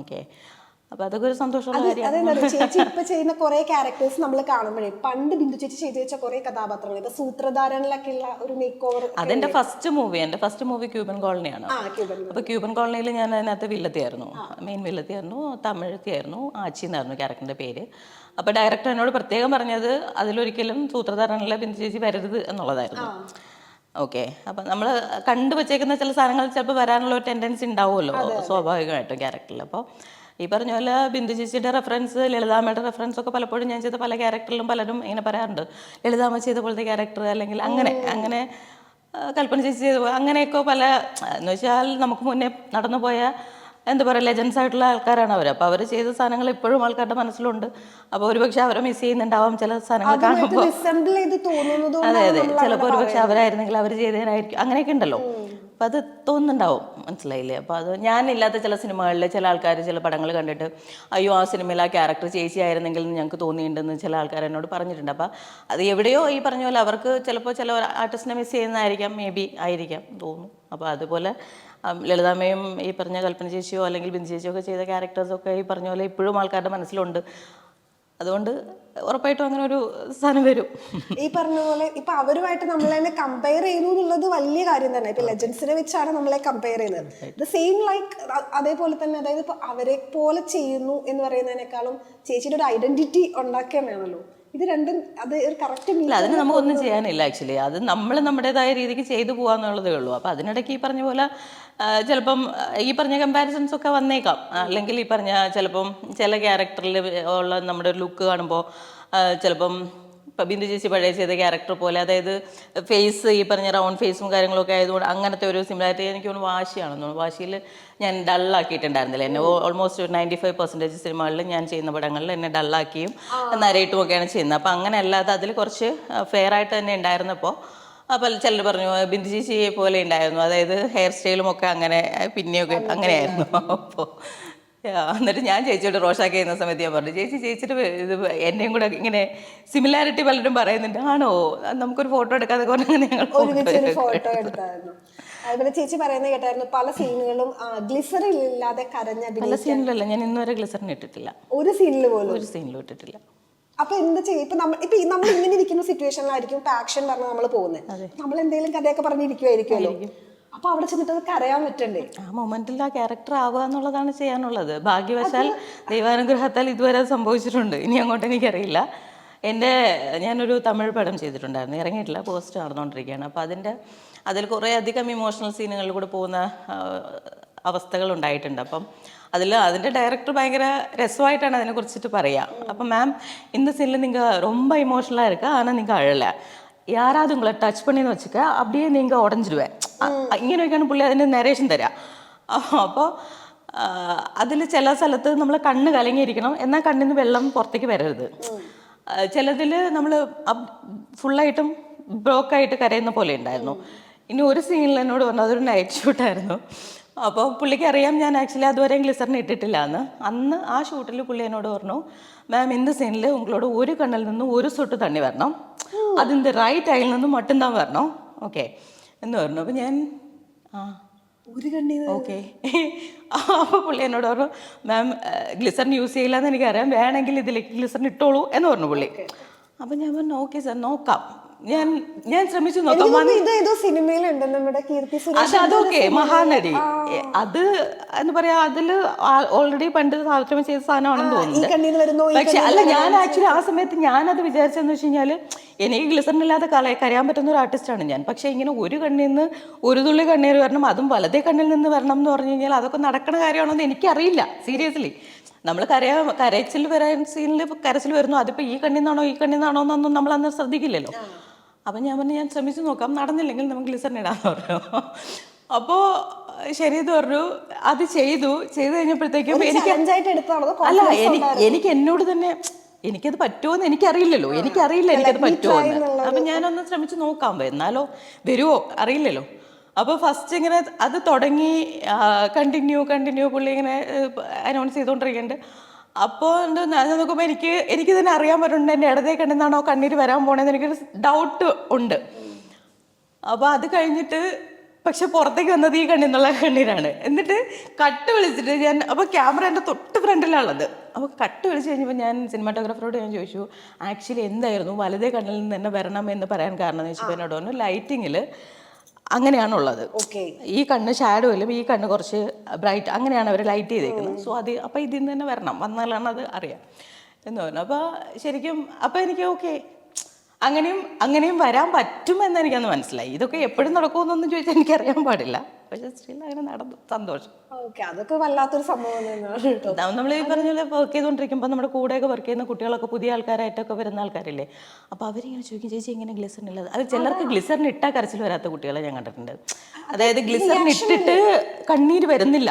ഓക്കെ, അപ്പൊ അതൊക്കെ ഒരു സന്തോഷമുള്ള കാര്യമാണ്. ചേച്ചി ഇപ്പൊ ചെയ്യുന്ന കുറെ ക്യാരക്ടേഴ്സ് നമ്മൾ കാണുമ്പോഴേ പണ്ട് ബിന്ദു ചേച്ചി ചെയ്തു വെച്ച കുറെ കഥാപാത്രങ്ങൾ, ഇപ്പൊ സൂത്രധാരനിലൊക്കെ ഉള്ള ഒരു മേക്ക് ഓവർ. അതെന്റെ ഫസ്റ്റ് മൂവി ക്യൂബൻ കോളനിയാണ്. അപ്പൊ ക്യൂബൻ കോളനിയിൽ ഞാൻ അതിനകത്ത് വില്ലത്തിയായിരുന്നു, മെയിൻ വില്ലത്തിയായിരുന്നു, തമിഴത്തിയായിരുന്നു, ആച്ചി എന്നായിരുന്നു ക്യാരക്ടറിന്റെ പേര്. അപ്പൊ ഡയറക്ടർ എന്നോട് പ്രത്യേകം പറഞ്ഞത് അതിലൊരിക്കലും സൂത്രധാരനിലെ ബിന്ദു ചേച്ചി വരരുത് എന്നുള്ളതായിരുന്നു. ഓക്കെ, അപ്പം നമ്മൾ കണ്ടുവച്ചേക്കുന്ന ചില സാധനങ്ങൾ ചിലപ്പോൾ വരാനുള്ള ഒരു ടെൻഡൻസി ഉണ്ടാവുമല്ലോ സ്വാഭാവികമായിട്ടും ക്യാരക്ടറിൽ. അപ്പോൾ ഈ പറഞ്ഞ പോലെ ബിന്ദു ചേച്ചിയുടെ റെഫറൻസ്, ലളിതാമ്മയുടെ റെഫറൻസ് ഒക്കെ പലപ്പോഴും ഞാൻ ചെയ്ത പല ക്യാരക്ടറിലും പലരും ഇങ്ങനെ പറയാറുണ്ട്, ലളിതാമ്മ ചെയ്ത പോലത്തെ ക്യാരക്ടർ, അല്ലെങ്കിൽ അങ്ങനെ കൽപ്പന ചേച്ചി ചെയ്ത അങ്ങനെയൊക്കെ പല, എന്ന് വെച്ചാൽ നമുക്ക് മുന്നേ നടന്നു പോയ എന്താ പറയുക ലെജൻസ് ആയിട്ടുള്ള ആൾക്കാരാണ് അവർ. അപ്പോൾ അവർ ചെയ്ത സാധനങ്ങൾ ഇപ്പോഴും ആൾക്കാരുടെ മനസ്സിലുണ്ട്. അപ്പോൾ ഒരുപക്ഷെ അവരെ മിസ് ചെയ്യുന്നുണ്ടാവാം ചില സാധനങ്ങൾ കാണുമ്പോൾ. അതെ, ചിലപ്പോൾ ഒരുപക്ഷെ അവരായിരുന്നെങ്കിൽ അവർ ചെയ്തതിനായിരിക്കും, അങ്ങനെയൊക്കെ ഉണ്ടല്ലോ. അപ്പം അത് തോന്നുന്നുണ്ടാവും, മനസ്സിലായില്ലേ? അപ്പോൾ അത് ഞാനില്ലാത്ത ചില സിനിമകളിൽ ചില ആൾക്കാർ ചില പടങ്ങൾ കണ്ടിട്ട് അയ്യോ ആ സിനിമയിൽ ആ ക്യാരക്ടർ ചേച്ചി ആയിരുന്നെങ്കിൽ ഞങ്ങൾക്ക് തോന്നിയിട്ടുണ്ടെന്ന് ചില ആൾക്കാർ എന്നോട് പറഞ്ഞിട്ടുണ്ട്. അപ്പോൾ അത് എവിടെയോ ഈ പറഞ്ഞ പോലെ അവർക്ക് ചിലപ്പോൾ ചില ആർട്ടിസ്റ്റിനെ മിസ് ചെയ്യുന്നതായിരിക്കാം, മേ ബി ആയിരിക്കാം, തോന്നുന്നു. അപ്പോൾ അതുപോലെ ലളിതാമ്മയും ഈ പറഞ്ഞ കൽപ്പന ചേച്ചിയോ അല്ലെങ്കിൽ ബിന്ദു ചേച്ചിയോ ഒക്കെ ചെയ്ത ക്യാരക്ടേഴ്സൊക്കെ ഈ പറഞ്ഞ പോലെ ഇപ്പോഴും ആൾക്കാരുടെ മനസ്സിലുണ്ട്. അതുകൊണ്ട് ഉറപ്പായിട്ടും അങ്ങനെ ഒരു സാധനം വരും. ഈ പറഞ്ഞ പോലെ ഇപ്പൊ അവരുമായിട്ട് നമ്മൾ തന്നെ കമ്പയർ ചെയ്യുന്നു എന്നുള്ളത് വലിയ കാര്യം തന്നെ. ഇപ്പൊ ലെജൻസിനെ വെച്ചാണ് നമ്മളെ കമ്പയർ ചെയ്യുന്നത്. ദ സെയിം ലൈക്ക് അതേപോലെ തന്നെ, അതായത് ഇപ്പൊ അവരെ പോലെ ചെയ്യുന്നു എന്ന് പറയുന്നതിനേക്കാളും ചേച്ചിയുടെ ഒരു ഐഡന്റിറ്റി ഉണ്ടാക്കുകയാണല്ലോ. ഇത് രണ്ടും അത് ഒരു കറക്റ്റ് ഇല്ല, അതിന് നമുക്കൊന്നും ചെയ്യാനില്ല. ആക്ച്വലി അത് നമ്മൾ നമ്മുടേതായ രീതിക്ക് ചെയ്തു പോകാന്നുള്ളതേ ഉള്ളൂ. അപ്പോൾ അതിനിടയ്ക്ക് ഈ പറഞ്ഞ പോലെ ചിലപ്പം ഈ പറഞ്ഞ കമ്പാരിസൺസ് ഒക്കെ വന്നേക്കാം. അല്ലെങ്കിൽ ഈ പറഞ്ഞ ചിലപ്പം ചില ക്യാരക്ടറിൽ ഉള്ള നമ്മുടെ ഒരു ലുക്ക് കാണുമ്പോൾ ചിലപ്പം ഇപ്പം ബിന്ദു ചേച്ചി പഴയ ചെയ്ത ക്യാരക്ടർ പോലെ, അതായത് ഫേസ് ഈ പറഞ്ഞ റൗണ്ട് ഫേസും കാര്യങ്ങളൊക്കെ ആയതുകൊണ്ട് അങ്ങനത്തെ ഒരു സിമിലാരിറ്റി എനിക്ക് തോന്നുന്നു വാശിയാണെന്ന് തോന്നുന്നു. വാശിയിൽ ഞാൻ ഡള്ളാക്കിയിട്ടുണ്ടായിരുന്നില്ല എന്നെ. ഓൾമോസ്റ്റ് ഒരു 95% സിനിമകളിൽ ഞാൻ ചെയ്യുന്ന പടങ്ങളിൽ എന്നെ ഡള്ളാക്കിയും നരേറ്റും ഒക്കെയാണ് ചെയ്യുന്നത്. അപ്പം അങ്ങനെ അല്ലാതെ അതിൽ കുറച്ച് ഫെയർ ആയിട്ട് തന്നെ ഉണ്ടായിരുന്നപ്പോൾ അപ്പോൾ ചിലർ പറഞ്ഞു ബിന്ദു ചേച്ചിയെ പോലെ ഉണ്ടായിരുന്നു, അതായത് ഹെയർ സ്റ്റൈലും ഒക്കെ അങ്ങനെ പിന്നെയൊക്കെ അങ്ങനെയായിരുന്നു. അപ്പോൾ എന്നിട്ട് ഞാൻ ചേച്ചിയോട് റോഷാക്ക് ചെയ്യുന്ന സമയത്ത് ഞാൻ പറഞ്ഞു, ചേച്ചിയുടെ ഇത് എന്നെയും കൂടെ ഇങ്ങനെ സിമിലാരിറ്റി പലരും പറയുന്നുണ്ട്, ആണോ നമുക്കൊരു ഫോട്ടോ എടുക്കാതെ ഞങ്ങൾ ഫോട്ടോ എടുത്തായിരുന്നു. അതുപോലെ ചേച്ചി പറയുന്നത് കേട്ടായിരുന്നു പല സീനുകളും ഗ്ലിസറിൻ ഇല്ലാതെ കരഞ്ഞ. പല സീനിലല്ല, ഞാൻ ഇന്നുവരെ ഗ്ലിസറിൻ ഇട്ടിട്ടില്ല. ഒരു സീനിൽ പോലും? ഒരു സീനിലും ഇട്ടിട്ടില്ല. അപ്പൊ എന്താ ചെയ്യും? ഇപ്പൊ നമ്മൾ ഇങ്ങനെ ഇരിക്കുന്ന സിറ്റുവേഷനിലായിരിക്കും ആക്ഷൻ പറഞ്ഞാൽ നമ്മൾ പോകുന്നത്. നമ്മൾ എന്തെങ്കിലും കഥയൊക്കെ പറഞ്ഞിരിക്കുമായിരിക്കുമല്ലോ. അപ്പൊ അവിടെ ചെന്നിട്ട് അത് കരയാൻ പറ്റണ്ടേ? ആ മൊമെന്റിൽ ആ ക്യാരക്ടർ ആവുക എന്നുള്ളതാണ് ചെയ്യാനുള്ളത്. ഭാഗ്യവശാൽ ദൈവാനുഗ്രഹത്താൽ ഇതുവരെ അത് സംഭവിച്ചിട്ടുണ്ട്. ഇനി അങ്ങോട്ട് എനിക്കറിയില്ല. ഞാനൊരു തമിഴ് പടം ചെയ്തിട്ടുണ്ടായിരുന്നു, ഇറങ്ങിയിട്ടില്ല, പോസ്റ്റ് നടന്നുകൊണ്ടിരിക്കുകയാണ്. അപ്പോൾ അതിൽ കുറേ അധികം ഇമോഷണൽ സീനുകളിൽ കൂടെ പോകുന്ന അവസ്ഥകൾ ഉണ്ടായിട്ടുണ്ട്. അപ്പം അതിൻ്റെ ഡയറക്ടർ ഭയങ്കര രസമായിട്ടാണ് അതിനെക്കുറിച്ചിട്ട് പറയുക. അപ്പം മാം இந்த சீனில் நீங்கள் ரொம்ப இமோஷனலாக இருக்கா, ஆனால் நீங்கள் அழலை, யாராவது உங்களை டச் பண்ணின்னு வச்சுக்க அப்படியே நீங்கள் உடஞ்சிடுவேன், ഇങ്ങനെയൊക്കെയാണ് പുള്ളി അതിൻ്റെ നരേഷൻ തരിക. അപ്പോൾ അതിൽ ചില സ്ഥലത്ത് നമ്മൾ കണ്ണ് കലങ്ങിയിരിക്കണം, എന്നാൽ കണ്ണിൽ നിന്ന് വെള്ളം പുറത്തേക്ക് വരരുത്. ചിലതിൽ നമ്മൾ ഫുള്ളായിട്ടും ബ്രോക്കായിട്ട് കരയുന്ന പോലെ ഉണ്ടായിരുന്നു. ഇനി ഒരു സീനിൽ എന്നോട് പറഞ്ഞു, അതൊരു നൈറ്റ് ഷൂട്ടായിരുന്നു. അപ്പോൾ പുള്ളിക്ക് അറിയാം ഞാൻ ആക്ച്വലി അതുവരെയും ഗ്ലിസറിന് ഇട്ടിട്ടില്ല എന്ന്. അന്ന് ആ ഷൂട്ടിൽ പുള്ളി എന്നോട് പറഞ്ഞു, മാം இந்த സീനിൽ ഉങ്ങളോട് ഒരു കണ്ണിൽ നിന്ന് ഒരു സൊട്ട് തണ്ണി വരണം, അതിൻ്റെ റൈറ്റ് ഐയിൽ നിന്ന് മട്ടുന്താൻ വരണം, ഓക്കെ എന്ന് പറഞ്ഞു. അപ്പോൾ ഞാൻ ഒരു കണ്ണി ഓക്കെ. അപ്പോൾ പുള്ളി എന്നോട് പറഞ്ഞു, മാം ഗ്ലിസറിൻ യൂസ് ചെയ്യില്ല എന്ന് എനിക്കറിയാം, വേണമെങ്കിൽ ഇതിലേക്ക് ഗ്ലിസറിൻ ഇട്ടോളൂ എന്ന് പറഞ്ഞു പുള്ളി. അപ്പം ഞാൻ പറഞ്ഞു ഓക്കെ സാർ നോക്കാം, ഞാൻ ശ്രമിച്ചു നോക്കാം. ഇതേതോ സിനിമയിലുണ്ട് നമ്മുടെ കീർത്തി സുരേഷ്. അതൊക്കെ മഹാനടി, അത് എന്ന് പറയാ അതില് ഓൾറെഡി പണ്ട് സാവിത്രിമ ചെയ്ത സാധനമാണെന്ന് തോന്നുന്നുണ്ട്. പക്ഷെ അല്ല, ഞാൻ ആക്ച്വലി ആ സമയത്ത് ഞാനത് വിചാരിച്ചെന്ന് വെച്ച് കഴിഞ്ഞാൽ എനിക്ക് ഗ്ലിസറിൻ ഇല്ലാതെ കരയാൻ പറ്റുന്ന ഒരു ആർട്ടിസ്റ്റാണ് ഞാൻ. പക്ഷെ ഇങ്ങനെ ഒരു കണ്ണിൽ നിന്ന് ഒരു തുള്ളി കണ്ണീര് വരണം, അതും വലതേ കണ്ണിൽ നിന്ന് വരണം എന്ന് പറഞ്ഞു കഴിഞ്ഞാൽ അതൊക്കെ നടക്കണ കാര്യമാണോ എന്ന് എനിക്കറിയില്ല സീരിയസ്ലി. നമ്മൾ കരച്ചിൽ വരാൻ സീനിൽ കരച്ചിൽ വരുന്നു, അതിപ്പോൾ ഈ കണ്ണിൽ നിന്നാണോ ഈ കണ്ണിൽ നിന്നാണോ എന്നൊന്നും നമ്മൾ അന്ന് ശ്രദ്ധിക്കില്ലല്ലോ. അപ്പം ഞാൻ പറഞ്ഞു ഞാൻ ശ്രമിച്ചു നോക്കാം, നടന്നില്ലെങ്കിൽ നമുക്ക് ഗ്ലിസറിൻ ഇടാന്ന് പറഞ്ഞു. അപ്പോൾ ശരി എന്ന് പറഞ്ഞു. അത് ചെയ്തു കഴിഞ്ഞപ്പോഴത്തേക്കും അല്ല എനിക്ക് എന്നോട് തന്നെ എനിക്കത് പറ്റുമോന്ന് എനിക്കറിയില്ലല്ലോ, എനിക്കത് പറ്റുമോന്ന്. അപ്പം ഞാനൊന്ന് ശ്രമിച്ചു നോക്കാം, എന്നാലോ വരുമോ അറിയില്ലല്ലോ. അപ്പോൾ ഫസ്റ്റ് ഇങ്ങനെ അത് തുടങ്ങി കണ്ടിന്യൂ പുള്ളി ഇങ്ങനെ അനൗൺസ് ചെയ്തുകൊണ്ടിരിക്കുന്നുണ്ട്. അപ്പോൾ ഞാൻ നോക്കുമ്പോൾ എനിക്ക് തന്നെ അറിയാൻ പറ്റുന്നുണ്ട് എൻ്റെ ഇടതേ കണ്ണിന്നാണോ കണ്ണീര് വരാൻ പോണേന്ന് എനിക്കൊരു ഡൗട്ട് ഉണ്ട്. അപ്പോൾ അത് കഴിഞ്ഞിട്ട് പക്ഷെ പുറത്തേക്ക് വന്നത് ഈ കണ്ണിന്നുള്ള കണ്ണീരാണ്. എന്നിട്ട് കട്ട് വിളിച്ചിട്ട് ഞാൻ, അപ്പോൾ ക്യാമറ എൻ്റെ തൊട്ട് ഫ്രണ്ടിലാണുള്ളത്. അപ്പോൾ കട്ട് വിളിച്ച് കഴിഞ്ഞപ്പോൾ ഞാൻ സിനിമാറ്റോഗ്രാഫറോട് ഞാൻ ചോദിച്ചു ആക്ച്വലി എന്തായിരുന്നു വലതേ കണ്ണിൽ നിന്ന് തന്നെ വരണം എന്ന് പറയാൻ കാരണം എന്ന് വെച്ചപ്പോൾ എന്നോട് പറഞ്ഞു ലൈറ്റിങ്ങിൽ അങ്ങനെയാണുള്ളത്, ഈ കണ്ണ് ഷാഡോയിലും ഈ കണ്ണ് കുറച്ച് ബ്രൈറ്റ് അങ്ങനെയാണ് അവർ ലൈറ്റ് ചെയ്തേക്കുന്നത്. സോ അത് അപ്പോൾ ഇതിൽ നിന്ന് തന്നെ വന്നാലാണ് അത് അറിയാം എന്ന് പറഞ്ഞു. അപ്പോൾ ശരിക്കും അപ്പോൾ എനിക്ക് ഓക്കെ അങ്ങനെയും വരാൻ പറ്റുമെന്ന് എനിക്കന്ന് മനസ്സിലായി. ഇതൊക്കെ എപ്പോഴും നടക്കുമെന്നൊന്നും ചോദിച്ചാൽ എനിക്കറിയാൻ പാടില്ല, പക്ഷെ സ്റ്റിൽ അങ്ങനെ നടന്നു, സന്തോഷം. അതൊക്കെ വല്ലാത്തൊരു സംഭവം. നമ്മൾ ഈ പറഞ്ഞ പോലെ വർക്ക് ചെയ്തുകൊണ്ടിരിക്കുമ്പോൾ നമ്മുടെ കൂടെയൊക്കെ വർക്ക് ചെയ്യുന്ന കുട്ടികളൊക്കെ പുതിയ ആൾക്കാരായിട്ടൊക്കെ വരുന്ന ആൾക്കാരില്ലേ, അപ്പോൾ അവരിങ്ങനെ ചോദിക്കും ചേച്ചി ഇങ്ങനെ ഗ്ലിസറിൻ ഇല്ലാതെ. അത് ചിലർക്ക് ഗ്ലിസറിൻ ഇട്ടാൽ കരച്ചിൽ വരാത്ത കുട്ടികളെ ഞാൻ കണ്ടിട്ടുണ്ട്. അതായത് ഗ്ലിസറിൻ ഇട്ടിട്ട് കണ്ണീര് വരുന്നില്ല.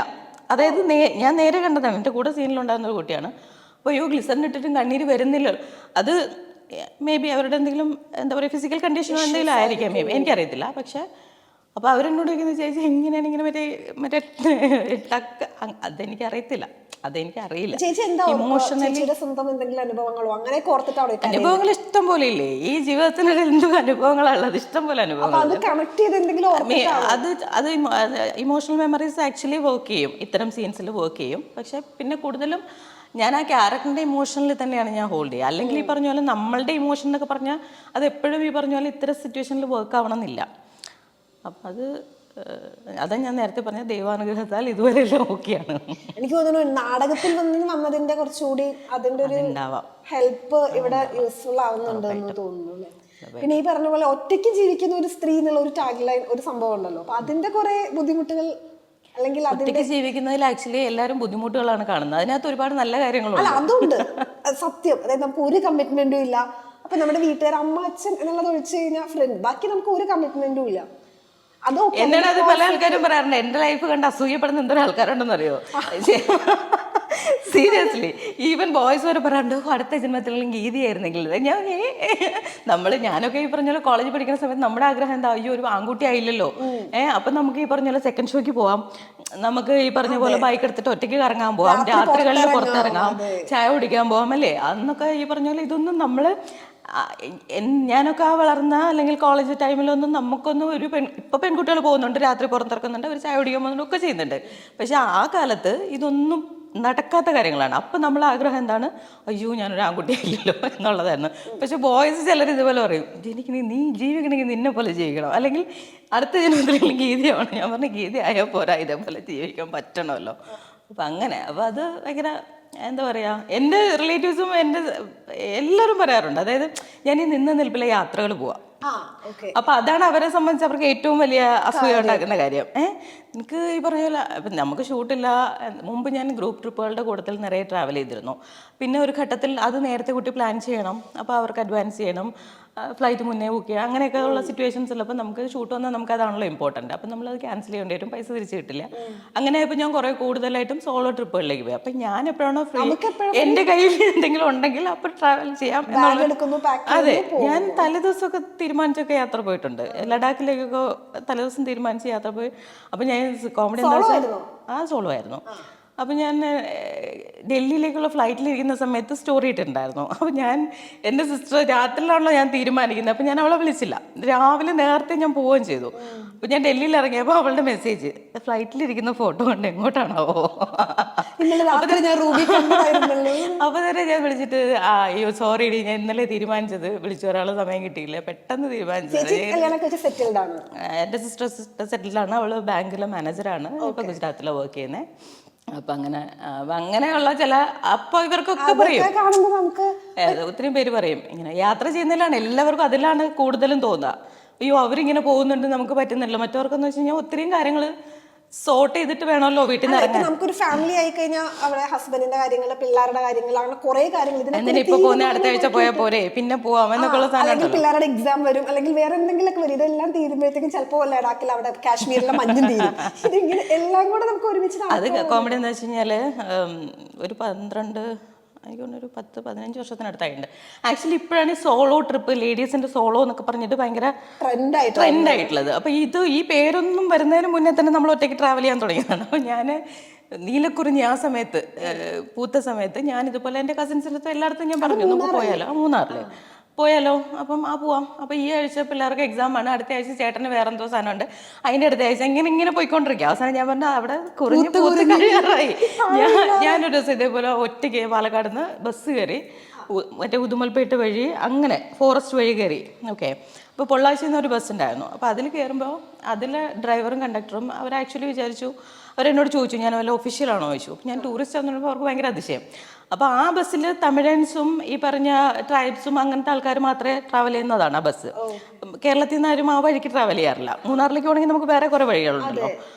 അതായത് ഞാൻ നേരെ കണ്ടതാണ്, എൻ്റെ കൂടെ സീനിലുണ്ടായിരുന്ന ഒരു കുട്ടിയാണ്. അപ്പോൾ ഗ്ലിസറിൻ ഇട്ടിട്ടും കണ്ണീര് വരുന്നില്ല. അത് മേ ബി അവരുടെ എന്തെങ്കിലും എന്താ പറയുക ഫിസിക്കൽ കണ്ടീഷനോ എന്തെങ്കിലും ആയിരിക്കാം, മേ ബി എനിക്കറിയത്തില്ല. പക്ഷെ അപ്പോൾ അവരെന്നോട് ചോദിക്കുന്നത് ചേച്ചി എങ്ങനെയാണ് ഇങ്ങനെ മറ്റേ ടക്ക്, അതെനിക്കറിയത്തില്ല. അനുഭവങ്ങൾ ഇഷ്ടം പോലെ ഇല്ലേ ഈ ജീവിതത്തിനിടെ, എന്തും അനുഭവങ്ങളുള്ളത് ഇഷ്ടം പോലെ അനുഭവങ്ങൾ. അത് ഇമോഷണൽ മെമ്മറീസ് ആക്ച്വലി വർക്ക് ചെയ്യും, ഇത്തരം സീൻസിൽ വർക്ക് ചെയ്യും. പക്ഷെ പിന്നെ കൂടുതലും ഞാൻ ആ ക്യാരക്ടറിന്റെ ഇമോഷനിൽ തന്നെയാണ് ഞാൻ ഹോൾഡ് ചെയ്യുക. അല്ലെങ്കിൽ ഈ പറഞ്ഞ പോലെ നമ്മളുടെ ഇമോഷൻ എന്നൊക്കെ പറഞ്ഞാൽ അത് എപ്പോഴും ഈ പറഞ്ഞ പോലെ ഇത്തരം സിറ്റുവേഷനിൽ വർക്ക് ആവണമെന്നില്ല. അപ്പം അതാ ഞാൻ നേരത്തെ പറഞ്ഞ ദൈവാനുഗ്രഹത്താൽ ഇതുവരെ എല്ലാം ഓക്കെയാണ്. എനിക്ക് തോന്നുന്നു നാടകത്തിൽ വന്നതിന്റെ കുറച്ചുകൂടി അതിന്റെ ഒരു ഹെൽപ്പ് ഇവിടെ യൂസ്ഫുൾ ആവുന്നുണ്ടെന്ന് തോന്നുന്നു. പിന്നെ ഈ പറഞ്ഞ പോലെ ഒറ്റയ്ക്ക് ജീവിക്കുന്ന ഒരു സ്ത്രീ എന്നുള്ള ഒരു ടാഗ് ലൈൻ ഒരു സംഭവം ഉണ്ടല്ലോ, അപ്പൊ അതിന്റെ കുറെ ബുദ്ധിമുട്ടുകൾ അല്ലെങ്കിൽ ഒറ്റയ്ക്ക് ജീവിക്കുന്നതിൽ ആക്ച്വലി എല്ലാവരും ബുദ്ധിമുട്ടുകളാണ് കാണുന്നത്. അതിനകത്ത് ഒരുപാട് നല്ല കാര്യങ്ങളുണ്ട്. അതുണ്ട് സത്യം. അതായത് നമുക്ക് ഒരു കമ്മിറ്റ്മെന്റും ഇല്ല. അപ്പൊ നമ്മുടെ വീട്ടുകാർ അമ്മ അച്ഛൻ എന്നുള്ളത് ഒഴിച്ചു കഴിഞ്ഞാൽ ഫ്രണ്ട്, ബാക്കി നമുക്ക് ഒരു കമ്മിറ്റ്മെന്റും ഇല്ല. എന്നോട് അത് പല ആൾക്കാരും പറയാറുണ്ട്, എന്റെ ലൈഫ് കണ്ട് അസൂയപ്പെടുന്ന എന്തൊരു ആൾക്കാരുണ്ടെന്ന് അറിയോ. സീരിയസ്ലി ഈവൻ ബോയ്സ് വരെ പറയാറുണ്ട് അടുത്ത ജന്മത്തിലെങ്കിലും ഗീതിയായിരുന്നെങ്കിൽ. ഞാനൊക്കെ ഈ പറഞ്ഞ പോലെ കോളേജിൽ പഠിക്കുന്ന സമയത്ത് നമ്മുടെ ആഗ്രഹം എന്താ, അയ്യോ ഒരു ആൺകുട്ടി ആയില്ലല്ലോ, അപ്പൊ നമുക്ക് ഈ പറഞ്ഞ പോലെ സെക്കൻഡ് ഷോയ്ക്ക് പോവാം, നമുക്ക് ഈ പറഞ്ഞ പോലെ ബൈക്ക് എടുത്തിട്ട് ഒറ്റയ്ക്ക് കറങ്ങാൻ പോവാം, രാത്രികളിൽ പുറത്തിറങ്ങാം, ചായ കുടിക്കാൻ പോവാം അല്ലേ. അന്നൊക്കെ ഈ പറഞ്ഞ പോലെ ഇതൊന്നും നമ്മള് ഞാനൊക്കെ ആ വളർന്ന അല്ലെങ്കിൽ കോളേജ് ടൈമിലൊന്നും നമുക്കൊന്നും ഇപ്പൊ പെൺകുട്ടികൾ പോകുന്നുണ്ട്, രാത്രി പുറത്തിറക്കുന്നുണ്ട്, അവർ ചായ കുടിക്കാൻ പോകുന്നുണ്ട്, ഒക്കെ ചെയ്യുന്നുണ്ട്. പക്ഷെ ആ കാലത്ത് ഇതൊന്നും നടക്കാത്ത കാര്യങ്ങളാണ്. അപ്പം നമ്മൾ ആഗ്രഹം എന്താണ്, അയ്യോ ഞാനൊരു ആൺകുട്ടിയായില്ലല്ലോ എന്നുള്ളതായിരുന്നു. പക്ഷെ ബോയ്സ് ചിലർ ഇതുപോലെ പറയും, എനിക്ക് നീ ജീവിക്കണമെങ്കിൽ നിന്നെ പോലെ ജീവിക്കണം, അല്ലെങ്കിൽ അടുത്ത ജന്മത്തിൽ ഗീതയാണ്. ഞാൻ പറഞ്ഞു ഗീത ആയാൽ പോരാ, ഇതേപോലെ ജീവിക്കാൻ പറ്റണമല്ലോ. അപ്പം അങ്ങനെ അപ്പം അത് ഭയങ്കര എന്താ പറയുക, എൻ്റെ റിലേറ്റീവ്സും എൻ്റെ എല്ലാവരും പറയാറുണ്ട്. അതായത് ഞാൻ ഈ നിന്ന നിൽപ്പിലെ യാത്രകൾ പോവാം. അപ്പൊ അതാണ് അവരെ സംബന്ധിച്ച് അവർക്ക് ഏറ്റവും വലിയ അസൂയ ഉണ്ടാക്കുന്ന കാര്യം. എനിക്ക് ഈ പറഞ്ഞ പോലെ നമുക്ക് ഷൂട്ടില്ല. മുമ്പ് ഞാൻ ഗ്രൂപ്പ് ട്രിപ്പുകളുടെ കൂട്ടത്തിൽ നിറയെ ട്രാവൽ ചെയ്തിരുന്നു. പിന്നെ ഒരു ഘട്ടത്തിൽ അത് നേരത്തെ കുട്ടി പ്ലാൻ ചെയ്യണം, അപ്പോൾ അവർക്ക് അഡ്വാൻസ് ചെയ്യണം. ഫ്ലൈറ്റ് മുന്നേ ബുക്ക് ചെയ്യുക, അങ്ങനെയൊക്കെ ഉള്ള സിറ്റുവേഷൻസ് ഉള്ളപ്പോൾ നമുക്ക് ഷൂട്ട് വന്നാൽ നമുക്ക് അതാണല്ലോ ഇമ്പോർട്ടൻറ്റ്. അപ്പം നമ്മളത് ക്യാൻസൽ ചെയ്യേണ്ടി വരും, പൈസ തിരിച്ച് കിട്ടില്ല. അങ്ങനെ ആയപ്പോൾ ഞാൻ കുറേ കൂടുതലായിട്ടും സോളോ ട്രിപ്പുകളിലേക്ക് പോയി. അപ്പം ഞാൻ എപ്പോഴാണോ ഫ്രീ, എൻ്റെ കയ്യിൽ എന്തെങ്കിലും ഉണ്ടെങ്കിൽ അപ്പോൾ ട്രാവൽ ചെയ്യാം എന്നുള്ള. അതെ, ഞാൻ തലേദിവസമൊക്കെ തീരുമാനിച്ചൊക്കെ യാത്ര പോയിട്ടുണ്ട്. ലഡാക്കിലേക്കൊക്കെ തലേദിവസം തീരുമാനിച്ച് യാത്ര പോയി. അപ്പം ഞാൻ കോമഡി എന്താ വെച്ചാൽ സോളോ ആയിരുന്നു. അപ്പം ഞാൻ ഡൽഹിയിലേക്കുള്ള ഫ്ലൈറ്റിലിരിക്കുന്ന സമയത്ത് സ്റ്റോറി ഇട്ടിട്ടുണ്ടായിരുന്നു. അപ്പോൾ ഞാൻ എൻ്റെ സിസ്റ്റർ രാത്രിയിലാണല്ലോ ഞാൻ തീരുമാനിക്കുന്നത്, അപ്പം ഞാൻ അവളെ വിളിച്ചില്ല. രാവിലെ നേരത്തെ ഞാൻ പോവുകയും ചെയ്തു. അപ്പം ഞാൻ ഡൽഹിയിൽ ഇറങ്ങിയപ്പോൾ അവളുടെ മെസ്സേജ്, ഫ്ലൈറ്റിലിരിക്കുന്ന ഫോട്ടോ കൊണ്ട് എങ്ങോട്ടാണാവോ. അപ്പോൾ തന്നെ ഞാൻ വിളിച്ചിട്ട് അയ്യോ സോറി ഡി, ഞാൻ ഇന്നലെ തീരുമാനിച്ചത്, വിളിച്ചു ഒരാൾ സമയം കിട്ടിയില്ല, പെട്ടെന്ന് തീരുമാനിച്ചത്. എൻ്റെ സിസ്റ്റർ സെറ്റിൽഡാണ്, അവൾ ബാങ്കിലെ മാനേജറാണ്, ഇപ്പോൾ ഗുജറാത്തിലാണ് വർക്ക് ചെയ്യുന്നത്. അപ്പൊ അങ്ങനെയുള്ള ചില, അപ്പൊ ഇവർക്കൊക്കെ പറയും, ഒത്തിരി പേര് പറയും ഇങ്ങനെ യാത്ര ചെയ്യുന്നതിലാണ് എല്ലാവർക്കും അതിലാണ് കൂടുതലും തോന്നുക. അയ്യോ അവരിങ്ങനെ പോകുന്നുണ്ട് നമുക്ക് പറ്റുന്നില്ല. മറ്റവർക്കെന്ന് വെച്ച് കഴിഞ്ഞാൽ ഒത്തിരിയും കാര്യങ്ങൾ സോർട്ട് ചെയ്തിട്ട് വേണമല്ലോ വീട്ടിൽ നിന്ന് ഇറങ്ങാൻ. നമുക്കൊരു ഫാമിലി ആയി കഴിഞ്ഞാൽ അവിടെ ഹസ്ബൻഡിന്റെ കാര്യങ്ങൾ, പിള്ളേരുടെ കാര്യങ്ങൾ, അങ്ങനെ കുറെ കാര്യങ്ങൾ. എന്തിനാ ഇപ്പൊ പോകുന്ന, അടുത്ത ആഴ്ച പോയാൽ പോരെ, പിന്നെ പോവാം എന്നൊക്കെ ഉള്ള സാധനം. പിള്ളേരുടെ എക്സാം വരും, അല്ലെങ്കിൽ വേറെ എന്തെങ്കിലുമൊക്കെ വരും. ഇതെല്ലാം തീരുമ്പോഴത്തേക്കും ചിലപ്പോൾ ലഡാക്കിൽ അവിടെ കാശ്മീരിലെ മഞ്ഞും തീരും. ഇതിങ്ങനെ എല്ലാം കൂടെ നമുക്ക് ഒരുമിച്ച്. അത് കോമഡി എന്താ വെച്ച് കഴിഞ്ഞാല് ഒരു 10-15 വർഷത്തിനടുത്തായിട്ടുണ്ട്. ആക്ച്വലി ഇപ്പോഴാണ് സോളോ ട്രിപ്പ്, ലേഡീസിന്റെ സോളോ എന്നൊക്കെ പറഞ്ഞിട്ട് ഭയങ്കര ട്രെൻഡ് ആയിട്ടുള്ളത്. അപ്പൊ ഈ പേരൊന്നും വരുന്നതിന് മുന്നേ തന്നെ നമ്മൾ ഒറ്റയ്ക്ക് ട്രാവൽ ചെയ്യാൻ തുടങ്ങിയതാണ്. അപ്പൊ ഞാൻ നീലക്കുറിഞ്ഞി ആ സമയത്ത് പൂത്ത സമയത്ത് ഞാൻ ഇതുപോലെ എൻ്റെ കസിൻസിൻ്റെ അടുത്ത് എല്ലായിടത്തും ഞാൻ പറഞ്ഞു നമുക്ക് പോയാലോ, മൂന്നാറില് പോയാലോ, അപ്പം പോവാം. അപ്പം ഈ ആഴ്ച പിള്ളേർക്ക് എക്സാം ആണ്, അടുത്ത ആഴ്ച ചേട്ടന് വേറെ എന്തോ സാധനമുണ്ട്, അതിൻ്റെ അടുത്ത ആഴ്ച ഇങ്ങനെ പോയിക്കൊണ്ടിരിക്കുക. അവസാനം ഞാൻ പറഞ്ഞു അവിടെ കുറിഞ്ഞ് പൂത്ത് കഴിയാറായി. ഞാനൊരു ദിവസം ഇതേപോലെ ഒറ്റയ്ക്ക് പാലക്കാട് നിന്ന് ബസ് കയറി, മറ്റേ ഉദുമൽപേട്ട് വഴി അങ്ങനെ ഫോറസ്റ്റ് വഴി കയറി. ഓക്കെ, അപ്പോൾ പൊള്ളാച്ചിയിൽ നിന്ന് ഒരു ബസ് ഉണ്ടായിരുന്നു. അപ്പോൾ അതിൽ കയറുമ്പോൾ അതിലെ ഡ്രൈവറും കണ്ടക്ടറും അവർ ആക്ച്വലി വിചാരിച്ചു, അവരെന്നോട് ചോദിച്ചു ഞാൻ വല്ല ഒഫീഷ്യലാണോ ചോദിച്ചു. ഞാൻ ടൂറിസ്റ്റ് ആണെന്ന് പറയുമ്പോൾ അവർക്ക് ഭയങ്കര അതിശയം. അപ്പോൾ ആ ബസ്സിൽ തമിഴൻസും ഈ പറഞ്ഞ ട്രൈബ്സും അങ്ങനത്തെ ആൾക്കാർ മാത്രമേ ട്രാവൽ ചെയ്യുന്നതാണ് ആ ബസ്. കേരളത്തിൽ നിന്ന് ആരും ആ വഴിക്ക് ട്രാവൽ ചെയ്യാറില്ല. മൂന്നാറിലേക്ക് പോകണമെങ്കിൽ നമുക്ക് വേറെ കുറേ വഴികളുണ്ടല്ലോ.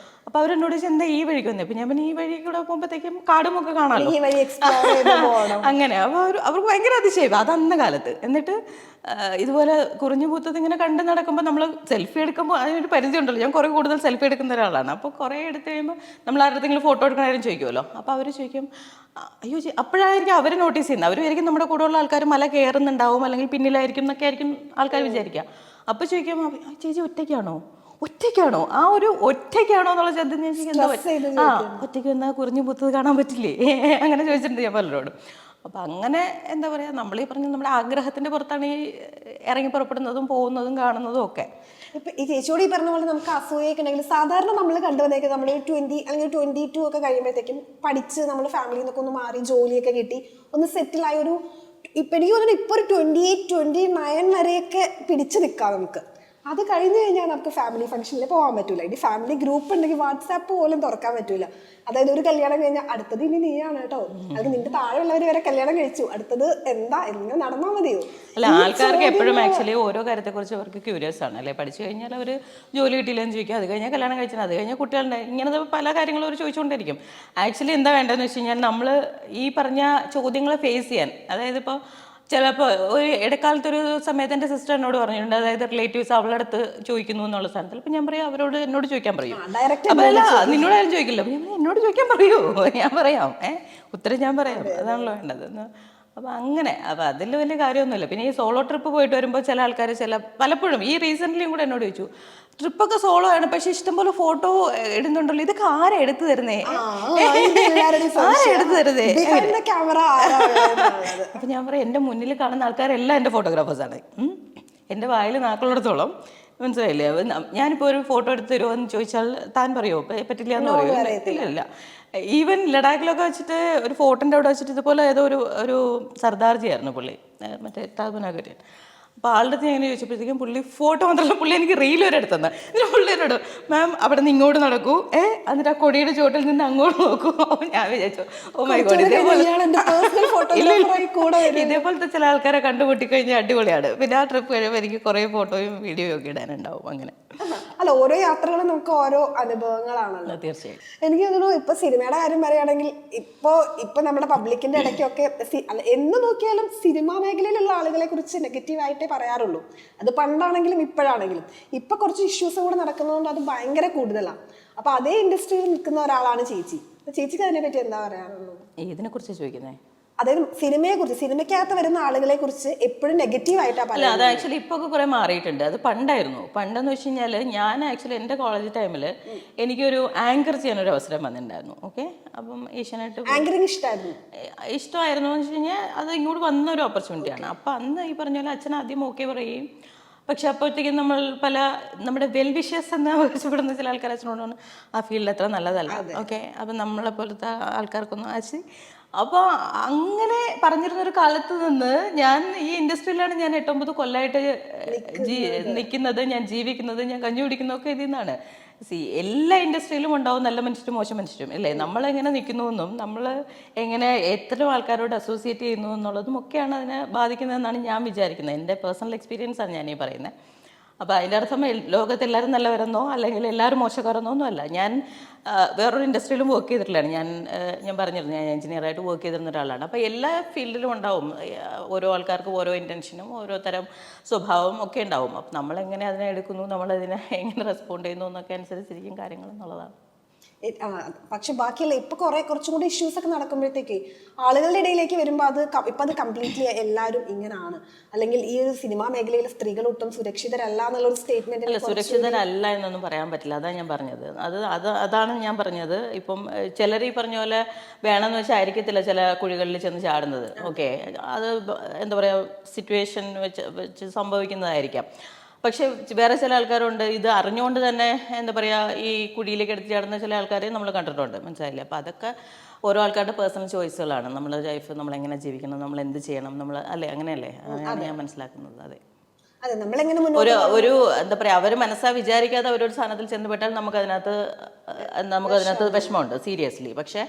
അപ്പോൾ അവരെന്നോട് എന്താ ഈ വഴിക്ക് വന്നേ, അപ്പം ഞാൻ പിന്നെ ഈ വഴി കൂടെ പോകുമ്പോഴത്തേക്കും കാടും ഒക്കെ കാണാമല്ലോ, അങ്ങനെ. അപ്പോൾ അവർക്ക് ഭയങ്കര അതിശയം അത് അന്ന കാലത്ത്. എന്നിട്ട് ഇതുപോലെ കുറിഞ്ഞു പൂത്തത് ഇങ്ങനെ കണ്ട് നടക്കുമ്പോൾ നമ്മൾ സെൽഫി എടുക്കുമ്പോൾ അതിനൊരു പരിധി ഉണ്ടല്ലോ. ഞാൻ കുറേ കൂടുതൽ സെൽഫി എടുക്കുന്ന ഒരാളാണ്. അപ്പോൾ കുറേ എടുത്ത് കഴിയുമ്പോൾ നമ്മൾ ആരുടെങ്കിലും ഫോട്ടോ എടുക്കുന്ന കാര്യം ചോദിക്കുമല്ലോ. അപ്പോൾ അവർ ചോദിക്കും അയ്യോ, അപ്പോഴായിരിക്കും അവർ നോട്ടീസ് ചെയ്യുന്നത്. അവർ വിചാരിക്കും നമ്മുടെ കൂടെയുള്ള ആൾക്കാർ മല കയറുന്നുണ്ടാവും, അല്ലെങ്കിൽ പിന്നിലായിരിക്കും എന്നൊക്കെ ആയിരിക്കും ആൾക്കാർ വിചാരിക്കുക. അപ്പോൾ ചോദിക്കും ചേച്ചി ഒറ്റയ്ക്കാണോ ആ ഒരു ഒറ്റയ്ക്കാണോ എന്നുള്ള ചോദ്യം ഞാൻ ഒറ്റയ്ക്ക് വന്നാൽ കുറിഞ്ഞു പൂത്തത് കാണാൻ പറ്റില്ലേ അങ്ങനെ ചോദിച്ചിട്ടുണ്ട് ഞാൻ പലരോടും. അപ്പം അങ്ങനെ എന്താ പറയുക, നമ്മളീ പറഞ്ഞ നമ്മുടെ ആഗ്രഹത്തിൻ്റെ പുറത്താണ് ഈ ഇറങ്ങി പുറപ്പെടുന്നതും പോകുന്നതും കാണുന്നതും ഒക്കെ. ഇപ്പം ഈ ചേച്ചിയോട് ഈ പറഞ്ഞ പോലെ നമുക്ക് അസൂയൊക്കെ ഉണ്ടെങ്കിൽ സാധാരണ നമ്മൾ കണ്ടുവന്നേക്കും നമ്മൾ 20 അല്ലെങ്കിൽ 22 ഒക്കെ കഴിയുമ്പോഴത്തേക്കും പഠിച്ച് നമ്മൾ ഫാമിലിയിൽ നിന്നൊക്കെ ഒന്ന് മാറി ജോലിയൊക്കെ കിട്ടി ഒന്ന് സെറ്റിലായ ഒരു, ഇപ്പം എനിക്ക് തോന്നുന്നു ഇപ്പോൾ ഒരു 28-29 വരെയൊക്കെ പിടിച്ചു നിൽക്കാം നമുക്ക്. അത് കഴിഞ്ഞ് കഴിഞ്ഞാൽ നമുക്ക് ഫാമിലി ഫംഗ്ഷനിൽ പോകാൻ പറ്റൂല. ഇനി ഫാമിലി ഗ്രൂപ്പ് ഉണ്ടെങ്കിൽ വാട്സാപ്പ് പോലും തുറക്കാൻ പറ്റൂല. അതായത് ഒരു കല്യാണം കഴിഞ്ഞാൽ അടുത്തത് ഇനി നീയാണ് കേട്ടോ, അത് നിന്റെ താഴെയുള്ളവർ വരെ കല്യാണം കഴിച്ചു, അടുത്തത് എങ്ങനെ നടന്നാൽ മതിയോ. അല്ല, ആൾക്കാർക്ക് എപ്പോഴും ആക്ച്വലി ഓരോ കാര്യത്തെക്കുറിച്ച് അവർക്ക് ക്യൂരിയസ് ആണ് അല്ലേ. പഠിച്ചു കഴിഞ്ഞാൽ അവർ ജോലി കിട്ടിയില്ലെന്ന് ചോദിക്കും, അത് കഴിഞ്ഞാൽ കല്യാണം കഴിച്ചാൽ, അത് കഴിഞ്ഞാൽ കുട്ടികളുടെ, ഇങ്ങനത്തെ പല കാര്യങ്ങളും അവർ ചോദിച്ചുകൊണ്ടിരിക്കും. ആക്ച്വലി എന്താ വേണ്ടതെന്ന് വെച്ച് കഴിഞ്ഞാൽ നമ്മൾ ഈ പറഞ്ഞ ചോദ്യങ്ങളെ ഫേസ് ചെയ്യാൻ, അതായത് ഇപ്പോൾ ചിലപ്പോൾ ഒരു ഇടക്കാലത്തൊരു സമയത്ത് എൻ്റെ സിസ്റ്റർ എന്നോട് പറഞ്ഞിട്ടുണ്ട്, അതായത് റിലേറ്റീവ്സ് അവളുടെ അടുത്ത് ചോദിക്കുന്നു എന്നുള്ള സ്ഥാനത്തിൽ. അപ്പം ഞാൻ പറയാം അവരോട് എന്നോട് ചോദിക്കാൻ പറയൂ. അപ്പം അല്ല, നിന്നോട് ആരും ചോദിക്കില്ല. അപ്പം ഞാൻ എന്നോട് ചോദിക്കാൻ പറയൂ, ഞാൻ പറയാം, ഉത്തരം ഞാൻ പറയാം, അതാണല്ലോ വേണ്ടത്. അപ്പം അങ്ങനെ, അപ്പം അതിൽ വലിയ കാര്യമൊന്നുമില്ല. പിന്നെ ഈ സോളോ ട്രിപ്പ് പോയിട്ട് വരുമ്പോൾ ചില ആൾക്കാർ പലപ്പോഴും ഈ റീസെൻ്റ്ലിയും കൂടെ എന്നോട് ചോദിച്ചു, ട്രിപ്പൊക്കെ സോളോ ആണ് പക്ഷെ ഇഷ്ടംപോലെ ഫോട്ടോ ഇടുന്നുണ്ടല്ലോ, ഇതൊക്കെ ആരാ എടുത്തു തരുന്നേ, അപ്പൊ ഞാൻ പറയാം എൻ്റെ മുന്നിൽ കാണുന്ന ആൾക്കാരെല്ലാം എൻ്റെ ഫോട്ടോഗ്രാഫേഴ്സാണ്. എൻ്റെ വായിൽ നാക്കുള്ളിടത്തോളം, മനസ്സിലായില്ലേ. ഞാനിപ്പോൾ ഒരു ഫോട്ടോ എടുത്ത് തരുമോ എന്ന് ചോദിച്ചാൽ താൻ പറയുമോ, പറ്റില്ല എന്ന് പറയുമോ? ഇല്ല. ഈവൻ ലഡാക്കിലൊക്കെ വെച്ചിട്ട് ഒരു ഫോട്ടോൻ്റെ അവിടെ വെച്ചിട്ട് ഇതുപോലെ ഏതോ ഒരു സർദാർജി ആയിരുന്നു പുള്ളി, മറ്റേ താജ്മഹൽ. അപ്പോൾ ആളുടെ അടുത്ത് ഞാൻ ചോദിച്ചപ്പോഴത്തേക്കും പുള്ളി ഫോട്ടോ മാത്രമല്ല, പുള്ളി എനിക്ക് റീൽ വരെ എടുത്തന്നെ. എന്നിട്ട് പുള്ളിയോട് മാം അവിടെ നിന്ന് ഇങ്ങോട്ട് നടക്കൂ, എന്നിട്ട് ആ കൊടിയുടെ ചോട്ടിൽ നിന്ന് അങ്ങോട്ട് നോക്കൂ. ഞാൻ വിചാരിച്ചു ഓ മൈ ഗോഡ്, ഇതേപോലത്തെ ചില ആൾക്കാരെ കണ്ടുമുട്ടി കഴിഞ്ഞാൽ അടിപൊളിയാണ്. പിന്നെ ആ ട്രിപ്പ് കഴിയുമ്പോൾ എനിക്ക് കുറേ ഫോട്ടോയും വീഡിയോയും ഒക്കെ ഇടാനുണ്ടാവും. അങ്ങനെ അല്ല, ഓരോ യാത്രകളും നമുക്ക് ഓരോ അനുഭവങ്ങളാണല്ലോ. തീർച്ചയായും. എനിക്ക് തോന്നുന്നു ഇപ്പൊ സിനിമയുടെ കാര്യം പറയുകയാണെങ്കിൽ ഇപ്പൊ നമ്മുടെ പബ്ലിക്കിന്റെ ഇടയ്ക്കൊക്കെ അല്ല, എന്ന് നോക്കിയാലും സിനിമാ മേഖലയിലുള്ള ആളുകളെ കുറിച്ച് നെഗറ്റീവായിട്ടേ പറയാറുള്ളൂ. അത് പണ്ടാണെങ്കിലും ഇപ്പോഴാണെങ്കിലും. ഇപ്പൊ കുറച്ച് ഇഷ്യൂസ് കൂടെ നടക്കുന്നതുകൊണ്ട് അത് ഭയങ്കര കൂടുതലാണ്. അപ്പൊ അതേ ഇൻഡസ്ട്രിയിൽ നിൽക്കുന്ന ഒരാളാണ് ചേച്ചി. ചേച്ചിക്ക് അതിനെ പറ്റി എന്താ പറയാനുള്ളത്? ഇതിനെ കുറിച്ച് ചോദിക്കുന്നേ? അതായത് സിനിമയെ കുറിച്ച്, സിനിമയ്ക്കകത്ത് വരുന്ന ആളുകളെ കുറിച്ച് എപ്പോഴും നെഗറ്റീവായിട്ടാണ് അല്ല, അത് ആക്ച്വലി ഇപ്പൊ ഒക്കെ കുറെ മാറിയിട്ടുണ്ട്. അത് പണ്ടായിരുന്നു. പണ്ടെന്ന് വെച്ച് കഴിഞ്ഞാൽ ഞാൻ ആക്ച്വലി എൻ്റെ കോളേജ് ടൈമിൽ എനിക്കൊരു ആങ്കർ ചെയ്യാനൊരു അവസരം വന്നിട്ടുണ്ടായിരുന്നു. ഓക്കെ, അപ്പം ഏഷ്യാനെറ്റ് ആങ്കറിങ് ഇഷ്ടമായിരുന്നു എന്ന് വെച്ച് കഴിഞ്ഞാൽ അത് ഇങ്ങോട്ട് വന്ന ഒരു ഓപ്പർച്യൂണിറ്റിയാണ്. അപ്പം അന്ന് ഈ പറഞ്ഞ പോലെ അച്ഛൻ ആദ്യം ഓക്കെ പറയുകയും, പക്ഷെ അപ്പോഴത്തേക്കും നമ്മൾ നമ്മുടെ വെൽ വിഷേഴ്സ് എന്ന് ആവശ്യപ്പെടുന്ന ചില ആൾക്കാർ അച്ഛനോട് പറഞ്ഞു ആ ഫീൽഡ് അത്ര നല്ലതല്ല. ഓക്കെ, അപ്പം നമ്മളെ പോലത്തെ ആൾക്കാർക്കൊന്നും ആശി. അപ്പോൾ അങ്ങനെ പറഞ്ഞിരുന്നൊരു കാലത്ത് നിന്ന് ഞാൻ ഈ ഇൻഡസ്ട്രിയിലാണ് ഞാൻ 8-9 കൊല്ലമായിട്ട് നിൽക്കുന്നത്, ഞാൻ ജീവിക്കുന്നത്, ഞാൻ കഞ്ഞി കുടിക്കുന്നതൊക്കെ ഇതിൽ നിന്നാണ്. എല്ലാ ഇൻഡസ്ട്രിയിലും ഉണ്ടാവും നല്ല മനുഷ്യരും മോശം മനുഷ്യരും അല്ലേ. നമ്മളെങ്ങനെ നിൽക്കുന്നു എന്നും നമ്മൾ എങ്ങനെ എത്ര ആൾക്കാരോട് അസോസിയേറ്റ് ചെയ്യുന്നു എന്നുള്ളതും ഒക്കെയാണ് അതിനെ ബാധിക്കുന്നതെന്നാണ് ഞാൻ വിചാരിക്കുന്നത്. എൻ്റെ പേഴ്സണൽ എക്സ്പീരിയൻസ് ആണ് ഞാൻ ഈ പറയുന്നത്. അപ്പോൾ അതിൻ്റെ അർത്ഥം ലോകത്ത് എല്ലാവരും നല്ലവരെന്നോ അല്ലെങ്കിൽ എല്ലാവരും മോശക്കാരെന്നോ ഒന്നും അല്ല. ഞാൻ വേറൊരു ഇൻഡസ്ട്രിയിലും വർക്ക് ചെയ്തിട്ടില്ലാണ്. ഞാൻ പറഞ്ഞിരുന്നു ഞാൻ എഞ്ചിനീയറായിട്ട് വർക്ക് ചെയ്തിരുന്ന ഒരാളാണ്. അപ്പോൾ എല്ലാ ഫീൽഡിലും ഉണ്ടാവും ഓരോ ആൾക്കാർക്കും ഓരോ ഇൻറ്റൻഷനും ഓരോ തരം സ്വഭാവവും ഒക്കെ ഉണ്ടാവും. അപ്പം നമ്മളെങ്ങനെ അതിനെ എടുക്കുന്നു, നമ്മളതിനെ എങ്ങനെ റെസ്പോണ്ട് ചെയ്യുന്നു എന്നൊക്കെ അനുസരിച്ചിരിക്കും കാര്യങ്ങൾ എന്നുള്ളതാണ്. പക്ഷെ ബാക്കിയല്ല, ഇപ്പൊ കുറച്ചും കൂടി ഇഷ്യൂസ് ഒക്കെ നടക്കുമ്പോഴത്തേക്ക് ആളുകളുടെ ഇടയിലേക്ക് വരുമ്പോൾ അത് കംപ്ലീറ്റ്ലി എല്ലാവരും ഇങ്ങനെയാണ്, അല്ലെങ്കിൽ ഈ ഒരു സിനിമാ മേഖലയിൽ സ്ത്രീകൾ ഒട്ടും സുരക്ഷിതരല്ല എന്നുള്ളൊരു സ്റ്റേറ്റ്മെന്റ്. അല്ല, സുരക്ഷിതരല്ല എന്നൊന്നും പറയാൻ പറ്റില്ല. അതാണ് ഞാൻ പറഞ്ഞത്. അതാണ് ഞാൻ പറഞ്ഞത്. ഇപ്പം ചിലർ ഈ പറഞ്ഞ പോലെ വേണമെന്ന് വെച്ചാൽ ആയിരിക്കത്തില്ല ചില കുഴികളിൽ ചെന്ന് ചാടുന്നത്. ഓക്കെ, അത് എന്താ പറയുക, സിറ്റുവേഷൻ വെച്ച് സംഭവിക്കുന്നതായിരിക്കാം. പക്ഷെ വേറെ ചില ആൾക്കാരുണ്ട് ഇത് അറിഞ്ഞുകൊണ്ട് തന്നെ എന്താ പറയുക ഈ കുഴിയിലേക്ക് എടുത്ത് ചാടുന്ന ചില ആൾക്കാരെ നമ്മൾ കണ്ടിട്ടുണ്ട്. മനസ്സിലായില്ലേ? അപ്പോൾ അതൊക്കെ ഓരോ ആൾക്കാരുടെ പേഴ്സണൽ ചോയ്സുകളാണ്. നമ്മുടെ ലൈഫ് നമ്മളെങ്ങനെ ജീവിക്കണം, നമ്മൾ എന്ത് ചെയ്യണം, നമ്മൾ അല്ലേ, അങ്ങനെയല്ലേ? അങ്ങനെയാണ് ഞാൻ മനസ്സിലാക്കുന്നത്. അതെ, ഒരു എന്താ പറയുക, അവർ മനസ്സാ വിചാരിക്കാതെ അവരൊരു സ്ഥാനത്തിൽ ചെന്നുപെട്ടാൽ നമുക്കതിനകത്ത് വിഷമമുണ്ട് സീരിയസ്ലി. പക്ഷെ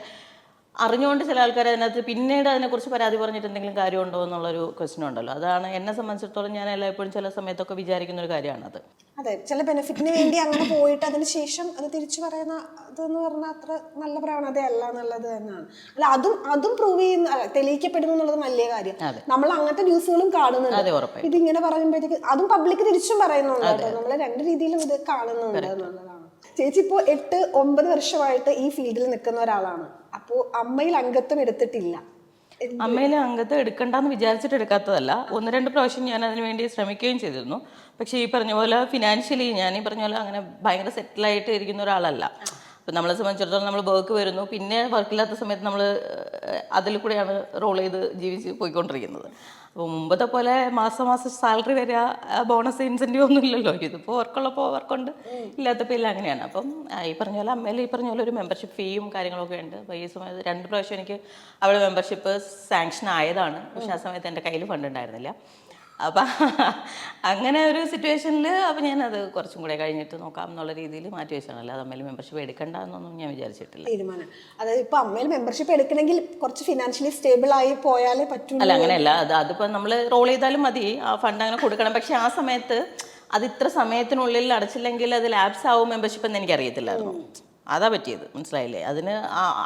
അറിഞ്ഞുകൊണ്ട് ചില ആൾക്കാർ അതിനകത്ത് പിന്നീട് അതിനെക്കുറിച്ച് പരാതി പറഞ്ഞിട്ട് എന്തെങ്കിലും കാര്യമുണ്ടോ എന്നുള്ളൊരു ക്വസ്റ്റ്യൻ ഉണ്ടല്ലോ. അതാണ് എന്നെ സംബന്ധിച്ചിടത്തോളം ഞാൻ എല്ലായ്പ്പോഴും ചില സമയത്തൊക്കെ വിചാരിക്കുന്ന ഒരു കാര്യമാണത്. അതെ, ചില ബെനിഫിറ്റിന് വേണ്ടി അങ്ങനെ പോയിട്ട് അതിന് ശേഷം അത് തിരിച്ചു പറയുന്ന അതെന്ന് പറഞ്ഞാൽ അത്ര നല്ല പ്രവണതയല്ല എന്നുള്ളത് തന്നെയാണ്. അല്ല, അതും പ്രൂവ് ചെയ്യുന്ന തെളിയിക്കപ്പെടുന്നു എന്നുള്ളത് വലിയ കാര്യം. നമ്മൾ അങ്ങനത്തെ ന്യൂസുകളും കാണുന്നുണ്ട്. ഇതിങ്ങനെ പറയുമ്പോഴത്തേക്ക് അതും പബ്ലിക് തിരിച്ചും പറയുന്നുണ്ട് കേട്ടോ. നമ്മൾ രണ്ട് രീതിയിലും ഇത് കാണുന്നുണ്ട് എന്നുള്ളതാണ്. ചേച്ചി ഇപ്പോൾ 8-9 വർഷമായിട്ട് ഈ ഫീൽഡിൽ നിൽക്കുന്ന ഒരാളാണ്. അപ്പോൾ അമ്മയിൽ അംഗത്വം എടുത്തിട്ടില്ല. അമ്മയിൽ അംഗത്വം എടുക്കണ്ടെന്ന് വിചാരിച്ചിട്ട് എടുക്കാത്തതല്ല. 1-2 പ്രാവശ്യം ഞാൻ അതിന് വേണ്ടി ശ്രമിക്കുകയും ചെയ്തിരുന്നു. പക്ഷേ ഈ പറഞ്ഞ പോലെ ഫിനാൻഷ്യലി ഞാൻ ഈ പറഞ്ഞ പോലെ അങ്ങനെ ഭയങ്കര സെറ്റിലായിട്ട് ഇരിക്കുന്ന ഒരാളല്ല. അപ്പം നമ്മളെ സംബന്ധിച്ചിടത്തോളം നമ്മൾ വർക്ക് വരുന്നു, പിന്നെ വർക്കില്ലാത്ത സമയത്ത് നമ്മൾ അതിൽ കൂടെയാണ് റോൾ ചെയ്ത് ജീവിച്ച് പോയിക്കൊണ്ടിരിക്കുന്നത്. അപ്പോൾ മുമ്പത്തെ പോലെ മാസം സാലറി വരിക, ബോണസ് ഇൻസെൻറ്റീവ് ഒന്നും ഇല്ലല്ലോ. ഇതിപ്പോൾ വർക്കുള്ളപ്പോൾ വർക്കുണ്ട്, ഇല്ലാത്തപ്പോൾ ഇല്ല, അങ്ങനെയാണ്. അപ്പം ഈ പറഞ്ഞ പോലെ അമ്മയിൽ ഈ പറഞ്ഞ പോലെ ഒരു മെമ്പർഷിപ്പ് ഫീയും കാര്യങ്ങളൊക്കെ ഉണ്ട്. അപ്പോൾ ഈ സമയത്ത് 2 പ്രാവശ്യം എനിക്ക് അവിടെ മെമ്പർഷിപ്പ് സാങ്ഷൻ ആയതാണ്. പക്ഷെ ആ സമയത്ത് എൻ്റെ കയ്യിൽ ഫണ്ട് ഉണ്ടായിരുന്നില്ല. അപ്പം അങ്ങനെ ഒരു സിറ്റുവേഷനിൽ അപ്പം ഞാനത് കുറച്ചും കൂടെ കഴിഞ്ഞിട്ട് നോക്കാം എന്നുള്ള രീതിയിൽ മാറ്റി വെച്ചാണ്. അല്ലാതെ അമ്മയിൽ മെമ്പർഷിപ്പ് എടുക്കണ്ട എന്നൊന്നും ഞാൻ വിചാരിച്ചിട്ടില്ല. തീരുമാനം അതായത് ഇപ്പം അമ്മയിൽ മെമ്പർഷിപ്പ് എടുക്കണമെങ്കിൽ കുറച്ച് ഫിനാൻഷ്യലി സ്റ്റേബിൾ ആയി പോയാലേ പറ്റൂ. അല്ല, അങ്ങനെയല്ല. അതിപ്പോൾ നമ്മൾ റോൾ ചെയ്താലും മതി, ആ ഫണ്ട് അങ്ങനെ കൊടുക്കണം. പക്ഷെ ആ സമയത്ത് അത് ഇത്ര സമയത്തിനുള്ളിൽ അടച്ചില്ലെങ്കിൽ അത് ലാപ്സ് ആവും മെമ്പർഷിപ്പ് എന്ന് എനിക്കറിയത്തില്ലായിരുന്നു. അതാ പറ്റിയത്, മനസ്സിലായില്ലേ? അതിന്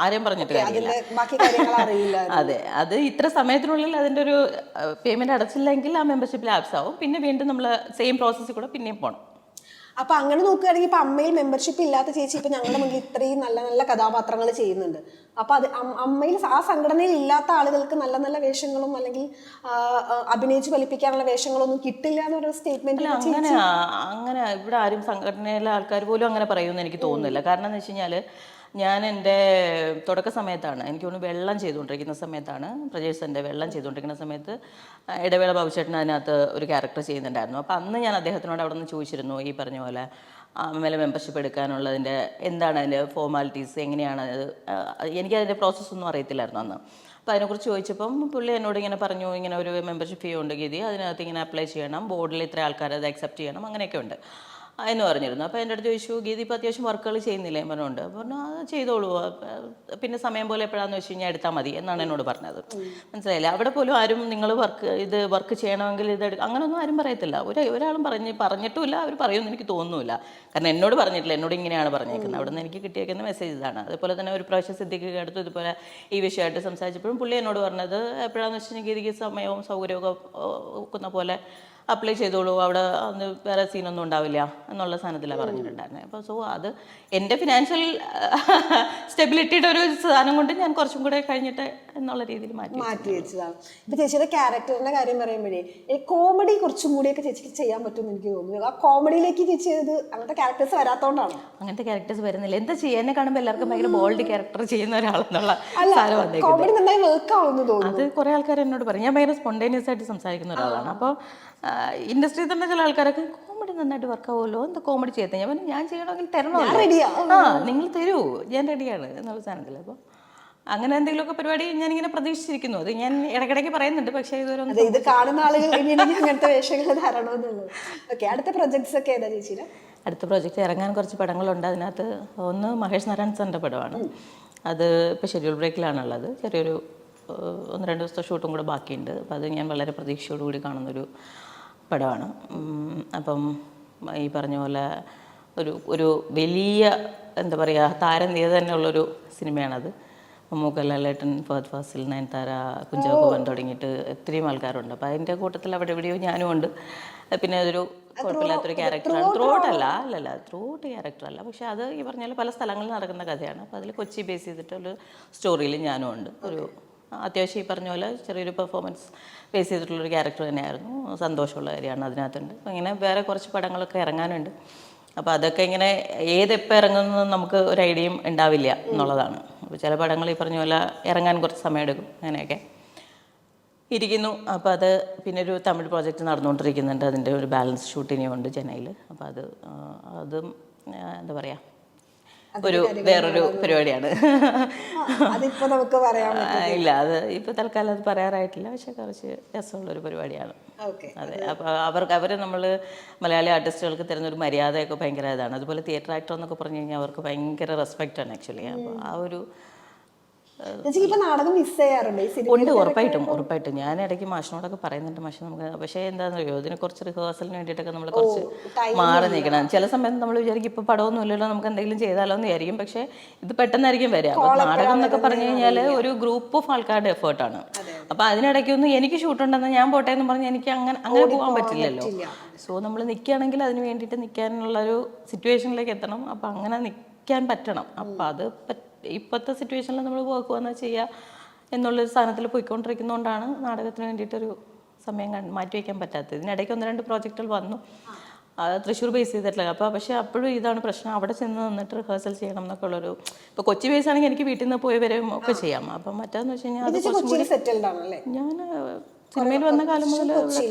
ആരെയും പറഞ്ഞിട്ട് കാര്യമില്ല. അതെ, അത് ഇത്ര സമയത്തിനുള്ളിൽ അതിൻ്റെ ഒരു പേയ്മെന്റ് അടച്ചില്ലെങ്കിൽ ആ മെമ്പർഷിപ്പ് ലാപ്സ് ആവും. പിന്നെ വീണ്ടും നമ്മൾ സെയിം പ്രോസസ്സിൽ കൂടെ പിന്നെയും പോകണം. അപ്പൊ അങ്ങനെ നോക്കുകയാണെങ്കിൽ ഇപ്പൊ അമ്മയിൽ മെമ്പർഷിപ്പ് ഇല്ലാത്ത ചേച്ചി ഇപ്പൊ ഞങ്ങളുടെ മുന്നിൽ ഇത്രയും നല്ല നല്ല കഥാപാത്രങ്ങൾ ചെയ്യുന്നുണ്ട്. അപ്പൊ അത് അമ്മയിൽ ആ സംഘടനയിൽ ഇല്ലാത്ത ആളുകൾക്ക് നല്ല നല്ല വേഷങ്ങളും അല്ലെങ്കിൽ അഭിനയിച്ച് ഫലിപ്പിക്കാനുള്ള വേഷങ്ങളൊന്നും കിട്ടില്ല എന്നൊരു സ്റ്റേറ്റ്മെന്റ്. അങ്ങനെ ഇവിടെ ആരും സംഘടനയിലെ ആൾക്കാർ പോലും അങ്ങനെ പറയുമെന്ന് എനിക്ക് തോന്നുന്നില്ല. കാരണം എന്ന് വെച്ച് കഴിഞ്ഞാൽ ഞാൻ എൻ്റെ തുടക്ക സമയത്താണ്, എനിക്ക് തോന്നുന്നു വെള്ളം ചെയ്തുകൊണ്ടിരിക്കുന്ന സമയത്താണ്, പ്രജേഴ്സൻ്റെ വെള്ളം ചെയ്തുകൊണ്ടിരിക്കുന്ന സമയത്ത് ഇടവേള ബാബുചേട്ടൻ അതിനകത്ത് ഒരു ക്യാരക്ടർ ചെയ്യുന്നുണ്ടായിരുന്നു. അപ്പോൾ അന്ന് ഞാൻ അദ്ദേഹത്തിനോട് അവിടെ നിന്ന് ചോദിച്ചിരുന്നു ഈ പറഞ്ഞ പോലെ അമ്മയിലെ മെമ്പർഷിപ്പ് എടുക്കാനുള്ളതിൻ്റെ എന്താണ് അതിൻ്റെ ഫോർമാലിറ്റീസ്, എങ്ങനെയാണ് അത്, എനിക്കതിൻ്റെ പ്രോസസ്സൊന്നും അറിയത്തില്ലായിരുന്നു അന്ന്. അപ്പോൾ അതിനെക്കുറിച്ച് ചോദിച്ചപ്പം പുള്ളി എന്നോട് ഇങ്ങനെ പറഞ്ഞു, ഇങ്ങനെ ഒരു മെമ്പർഷിപ്പ് ഫീ ഉണ്ട് ഗീതി, അതിനകത്ത് ഇങ്ങനെ അപ്ലൈ ചെയ്യണം, ബോർഡിൽ ഇത്ര ആൾക്കാർ അത് അക്സെപ്റ്റ് ചെയ്യണം, അങ്ങനെയൊക്കെ ഉണ്ട്. എന്ന് പറഞ്ഞിരുന്നു. അപ്പോൾ എൻ്റെ അടുത്ത് ചോദിച്ചു, ഗീതി ഇപ്പോൾ അത്യാവശ്യം വർക്കുകൾ ചെയ്യുന്നില്ലേ എന്ന് പറഞ്ഞുകൊണ്ട്. അപ്പോൾ പറഞ്ഞു അത് ചെയ്തോളൂ, പിന്നെ സമയം പോലെ എപ്പോഴാണെന്ന് വെച്ച് കഴിഞ്ഞാൽ എടുത്താൽ മതി എന്നാണ് എന്നോട് പറഞ്ഞത്. മനസ്സിലായില്ല, അവിടെ പോലും ആരും നിങ്ങൾ വർക്ക് ചെയ്യണമെങ്കിൽ അങ്ങനെയൊന്നും ആരും പറയത്തില്ല. ഒരാളും പറഞ്ഞിട്ടുമില്ല, അവർ പറയുമെന്ന് എനിക്ക് തോന്നുന്നില്ല. കാരണം എന്നോട് പറഞ്ഞിട്ടില്ല, എന്നോട് ഇങ്ങനെയാണ് പറഞ്ഞേക്കുന്നത്. അവിടെ നിന്ന് എനിക്ക് കിട്ടിയേക്കുന്ന മെസ്സേജ് ഇതാണ്. അതുപോലെ തന്നെ ഒരു പ്രാവശ്യം സിദ്ദിഖ് അടുത്ത് ഇതുപോലെ ഈ വിഷയമായിട്ട് സംസാരിച്ചപ്പോഴും പുള്ളി എന്നോട് പറഞ്ഞത് എപ്പോഴാണെന്ന് വെച്ച് കഴിഞ്ഞാൽ ഗീതിക്ക് സമയവും സൗകര്യമൊക്കെ ഒക്കുന്ന പോലെ അപ്ലൈ ചെയ്തോളൂ, അവിടെ അന്ന് വേറെ സീനൊന്നും ഉണ്ടാവില്ല എന്നുള്ള സാധനത്തിലാണ് പറഞ്ഞിട്ടുണ്ടായിരുന്നത്. അപ്പോൾ സോ അത് എൻ്റെ ഫിനാൻഷ്യൽ സ്റ്റെബിലിറ്റിയുടെ ഒരു സാധനം കൊണ്ട് ഞാൻ കുറച്ചും കൂടെ കഴിഞ്ഞിട്ട് എന്നുള്ള രീതിയിൽ മാറ്റി വെച്ചതാണ്. ഇപ്പൊ ചേച്ചിയുടെ ക്യാരക്ടറിന്റെ കാര്യം പറയുമ്പോഴേ കോമഡി കുറച്ചും കൂടിയൊക്കെ ചേച്ചിക്ക് ചെയ്യാൻ പറ്റുമെന്ന് എനിക്ക് തോന്നുന്നു. ആ കോമഡിയിലേക്ക് ചേച്ചി അങ്ങനത്തെ ക്യാരക്ടേഴ്സ് വരാത്തോണ്ടാണ്. അങ്ങനത്തെ ക്യാരക്ടേഴ്സ് വരുന്നില്ല. എന്താ ചെയ്യുക, എന്നെ കാണുമ്പോൾ എല്ലാവർക്കും ഭയങ്കര ബോൾഡ് ക്യാരക്ടർ ചെയ്യുന്ന ഒരാളെന്നുള്ള സാധനം വന്നേക്കുന്നത്. കോമഡി നന്നായി വർക്ക് ആവുമെന്ന് തോന്നുന്നു. അത് കുറേ ആൾക്കാർ എന്നോട് പറയും. ഞാൻ ഭയങ്കര സ്പോണ്ടേനിയസ് ആയിട്ട് സംസാരിക്കുന്ന ഒരാളാണ്. അപ്പോൾ ഇൻഡസ്ട്രിയിൽ തന്നെ ചില ആൾക്കാരൊക്കെ കോമഡി നന്നായിട്ട് വർക്ക് ആവുമല്ലോ, എന്താ കോമഡി ചെയ്തത്. ഞാൻ പറഞ്ഞു ഞാൻ ചെയ്യണമെങ്കിൽ തരണമല്ലോ, നിങ്ങൾ തരൂ, ഞാൻ റെഡിയാണ് എന്നുള്ള സാധനത്തിൽ. അപ്പോൾ അങ്ങനെ എന്തെങ്കിലുമൊക്കെ പരിപാടി ഞാനിങ്ങനെ പ്രതീക്ഷിച്ചിരിക്കുന്നു. അത് ഞാൻ ഇടയ്ക്കിടയ്ക്ക് പറയുന്നുണ്ട്, പക്ഷേ ഇത് കാണുന്ന ആളുകൾ അങ്ങനത്തെ വേഷങ്ങൾ ധാരണമൊന്നുള്ളൂ. ഓക്കെ, അടുത്ത പ്രൊജക്ട്സ് ഒക്കെ ഏതാ ചേച്ചിയുടെ? അടുത്ത പ്രോജക്റ്റ് ഇറങ്ങാൻ കുറച്ച് പടങ്ങളുണ്ട്. അതിനകത്ത് ഒന്ന് മഹേഷ് നാരായൺ സാറിൻ്റെ പടമാണ്. അത് ഇപ്പോൾ ഷെഡ്യൂൾ ബ്രേക്കിലാണുള്ളത്. ചെറിയൊരു 1-2 ദിവസത്തെ ഷൂട്ടും കൂടെ ബാക്കിയുണ്ട്. അപ്പോൾ അത് ഞാൻ വളരെ പ്രതീക്ഷയോടുകൂടി കാണുന്നൊരു പടമാണ്. അപ്പം ഈ പറഞ്ഞ പോലെ ഒരു വലിയ എന്താ പറയുക താരനിര തന്നെയുള്ളൊരു സിനിമയാണത്. മമ്മൂക്ക, ലാലേട്ടൻ, ഫഹദ് ഫാസിൽ, നയൻതാര, കുഞ്ചാക്കോ ബോബൻ തുടങ്ങിയിട്ട് ഒത്തിരിയും ആൾക്കാരുണ്ട്. അപ്പോൾ അതിൻ്റെ കൂട്ടത്തിൽ അവിടെ എവിടെയോ ഞാനും ഉണ്ട്. പിന്നെ അതൊരു കുഴപ്പമില്ലാത്തൊരു ക്യാരക്ടറാണ്. ത്രൂട്ട് ക്യാരക്ടറല്ല, പക്ഷേ അത് ഈ പറഞ്ഞാൽ പല സ്ഥലങ്ങളിൽ നടക്കുന്ന കഥയാണ്. അപ്പോൾ അതിൽ കൊച്ചി ബേസ് ചെയ്തിട്ടുള്ള സ്റ്റോറിയിൽ ഞാനും ഉണ്ട്. ഒരു അത്യാവശ്യം ഈ പറഞ്ഞ പോലെ ചെറിയൊരു പെർഫോമൻസ് ബേസ് ചെയ്തിട്ടുള്ളൊരു ക്യാരക്ടർ തന്നെയായിരുന്നു. സന്തോഷമുള്ള കാര്യമാണ് അതിനകത്തുണ്ട്. അപ്പോൾ ഇങ്ങനെ വേറെ കുറച്ച് പടങ്ങളൊക്കെ ഇറങ്ങാനുണ്ട്. അപ്പോൾ അതൊക്കെ ഇങ്ങനെ ഏതെപ്പോൾ ഇറങ്ങുന്നതെന്ന് നമുക്ക് ഒരു ഐഡിയയും ഉണ്ടാവില്ല എന്നുള്ളതാണ്. അപ്പോൾ ചില പടങ്ങൾ ഈ പറഞ്ഞ പോലെ ഇറങ്ങാൻ കുറച്ച് സമയമെടുക്കും, അങ്ങനെയൊക്കെ ഇരിക്കുന്നു. അപ്പോൾ അത് പിന്നെ ഒരു തമിഴ് പ്രോജക്റ്റ് നടന്നുകൊണ്ടിരിക്കുന്നുണ്ട്. അതിൻ്റെ ഒരു ബാലൻസ് ഷൂട്ടിങ്ങും ഉണ്ട് ചെന്നൈയിൽ. അപ്പോൾ അതും എന്താ പറയുക വേറൊരു പരിപാടിയാണ്. അതിപ്പോൾ നമുക്ക് പറയാൻ ഇല്ല, അത് ഇപ്പോൾ തൽക്കാലം അത് പറയാറായിട്ടില്ല. പക്ഷെ കുറച്ച് രസമുള്ളൊരു പരിപാടിയാണ്. അതെ, അപ്പോൾ അവർ നമ്മൾ മലയാളി ആർട്ടിസ്റ്റുകൾക്ക് തരുന്നൊരു മര്യാദയൊക്കെ ഭയങ്കര ഇതാണ്. അതുപോലെ തിയേറ്റർ ആക്ടർ എന്നൊക്കെ പറഞ്ഞു കഴിഞ്ഞാൽ അവർക്ക് ഭയങ്കര റെസ്പെക്റ്റാണ് ആക്ച്വലി. അപ്പോൾ ആ ഒരു നാടകം മിസ് ചെയ്യാറുണ്ട് ഉണ്ട്. ഉറപ്പായിട്ടും ഞാൻ ഇടയ്ക്ക് മാഷിനോടൊക്കെ പറയുന്നുണ്ട്, മാഷ് നമുക്ക് പക്ഷേ എന്താണെന്ന് അറിയോ, ഇതിനെ കുറച്ച് റിഹേഴ്സലിന് വേണ്ടിയിട്ടൊക്കെ നമ്മൾ കുറച്ച് മാറി നിൽക്കണം. ചില സമയത്ത് നമ്മൾ വിചാരിക്കും ഇപ്പോൾ പടമൊന്നും ഇല്ലല്ലോ, നമുക്ക് എന്തെങ്കിലും ചെയ്താലോ എന്ന് വിചാരിക്കും. പക്ഷേ ഇത് പെട്ടെന്നായിരിക്കും വരിക. അപ്പോൾ നാടകം എന്നൊക്കെ പറഞ്ഞു കഴിഞ്ഞാൽ ഒരു ഗ്രൂപ്പ് ഓഫ് ആൾക്കാരുടെ എഫേർട്ടാണ്. അപ്പോൾ അതിനിടയ്ക്കൊന്നും എനിക്ക് ഷൂട്ടുണ്ടെന്ന് ഞാൻ പോട്ടെ എന്ന് പറഞ്ഞാൽ എനിക്ക് അങ്ങനെ പോകാൻ പറ്റില്ലല്ലോ. സോ നമ്മൾ നിൽക്കുകയാണെങ്കിൽ അതിന് വേണ്ടിയിട്ട് നിൽക്കാനുള്ളൊരു സിറ്റുവേഷനിലേക്ക് എത്തണം. അപ്പോൾ അങ്ങനെ നിൽക്കാൻ പറ്റണം. അപ്പോൾ അത് ഇപ്പോഴത്തെ സിറ്റുവേഷനിൽ നമ്മൾ വർക്ക് വന്നാൽ ചെയ്യുക എന്നുള്ളൊരു സാധനത്തിൽ പോയിക്കൊണ്ടിരിക്കുന്നതുകൊണ്ടാണ് നാടകത്തിന് വേണ്ടിയിട്ടൊരു സമയം മാറ്റി വയ്ക്കാൻ പറ്റാത്തത്. ഇതിനിടയ്ക്ക് 1-2 പ്രോജക്റ്റുകൾ വന്നു, തൃശ്ശൂർ ബേസ് ചെയ്തിട്ടില്ല. അപ്പോൾ പക്ഷേ അപ്പോഴും ഇതാണ് പ്രശ്നം, അവിടെ ചെന്ന് നിന്നിട്ട് റിഹേഴ്സൽ ചെയ്യണം എന്നൊക്കെ ഉള്ളൊരു. ഇപ്പോൾ കൊച്ചി ബേസ് ആണെങ്കിൽ എനിക്ക് വീട്ടിൽ നിന്ന് പോയി വരും ഒക്കെ ചെയ്യാം. അപ്പം മറ്റേന്ന് വെച്ച് കഴിഞ്ഞാൽ ഞാൻ സിനിമയിൽ വന്ന കാലം മുതൽ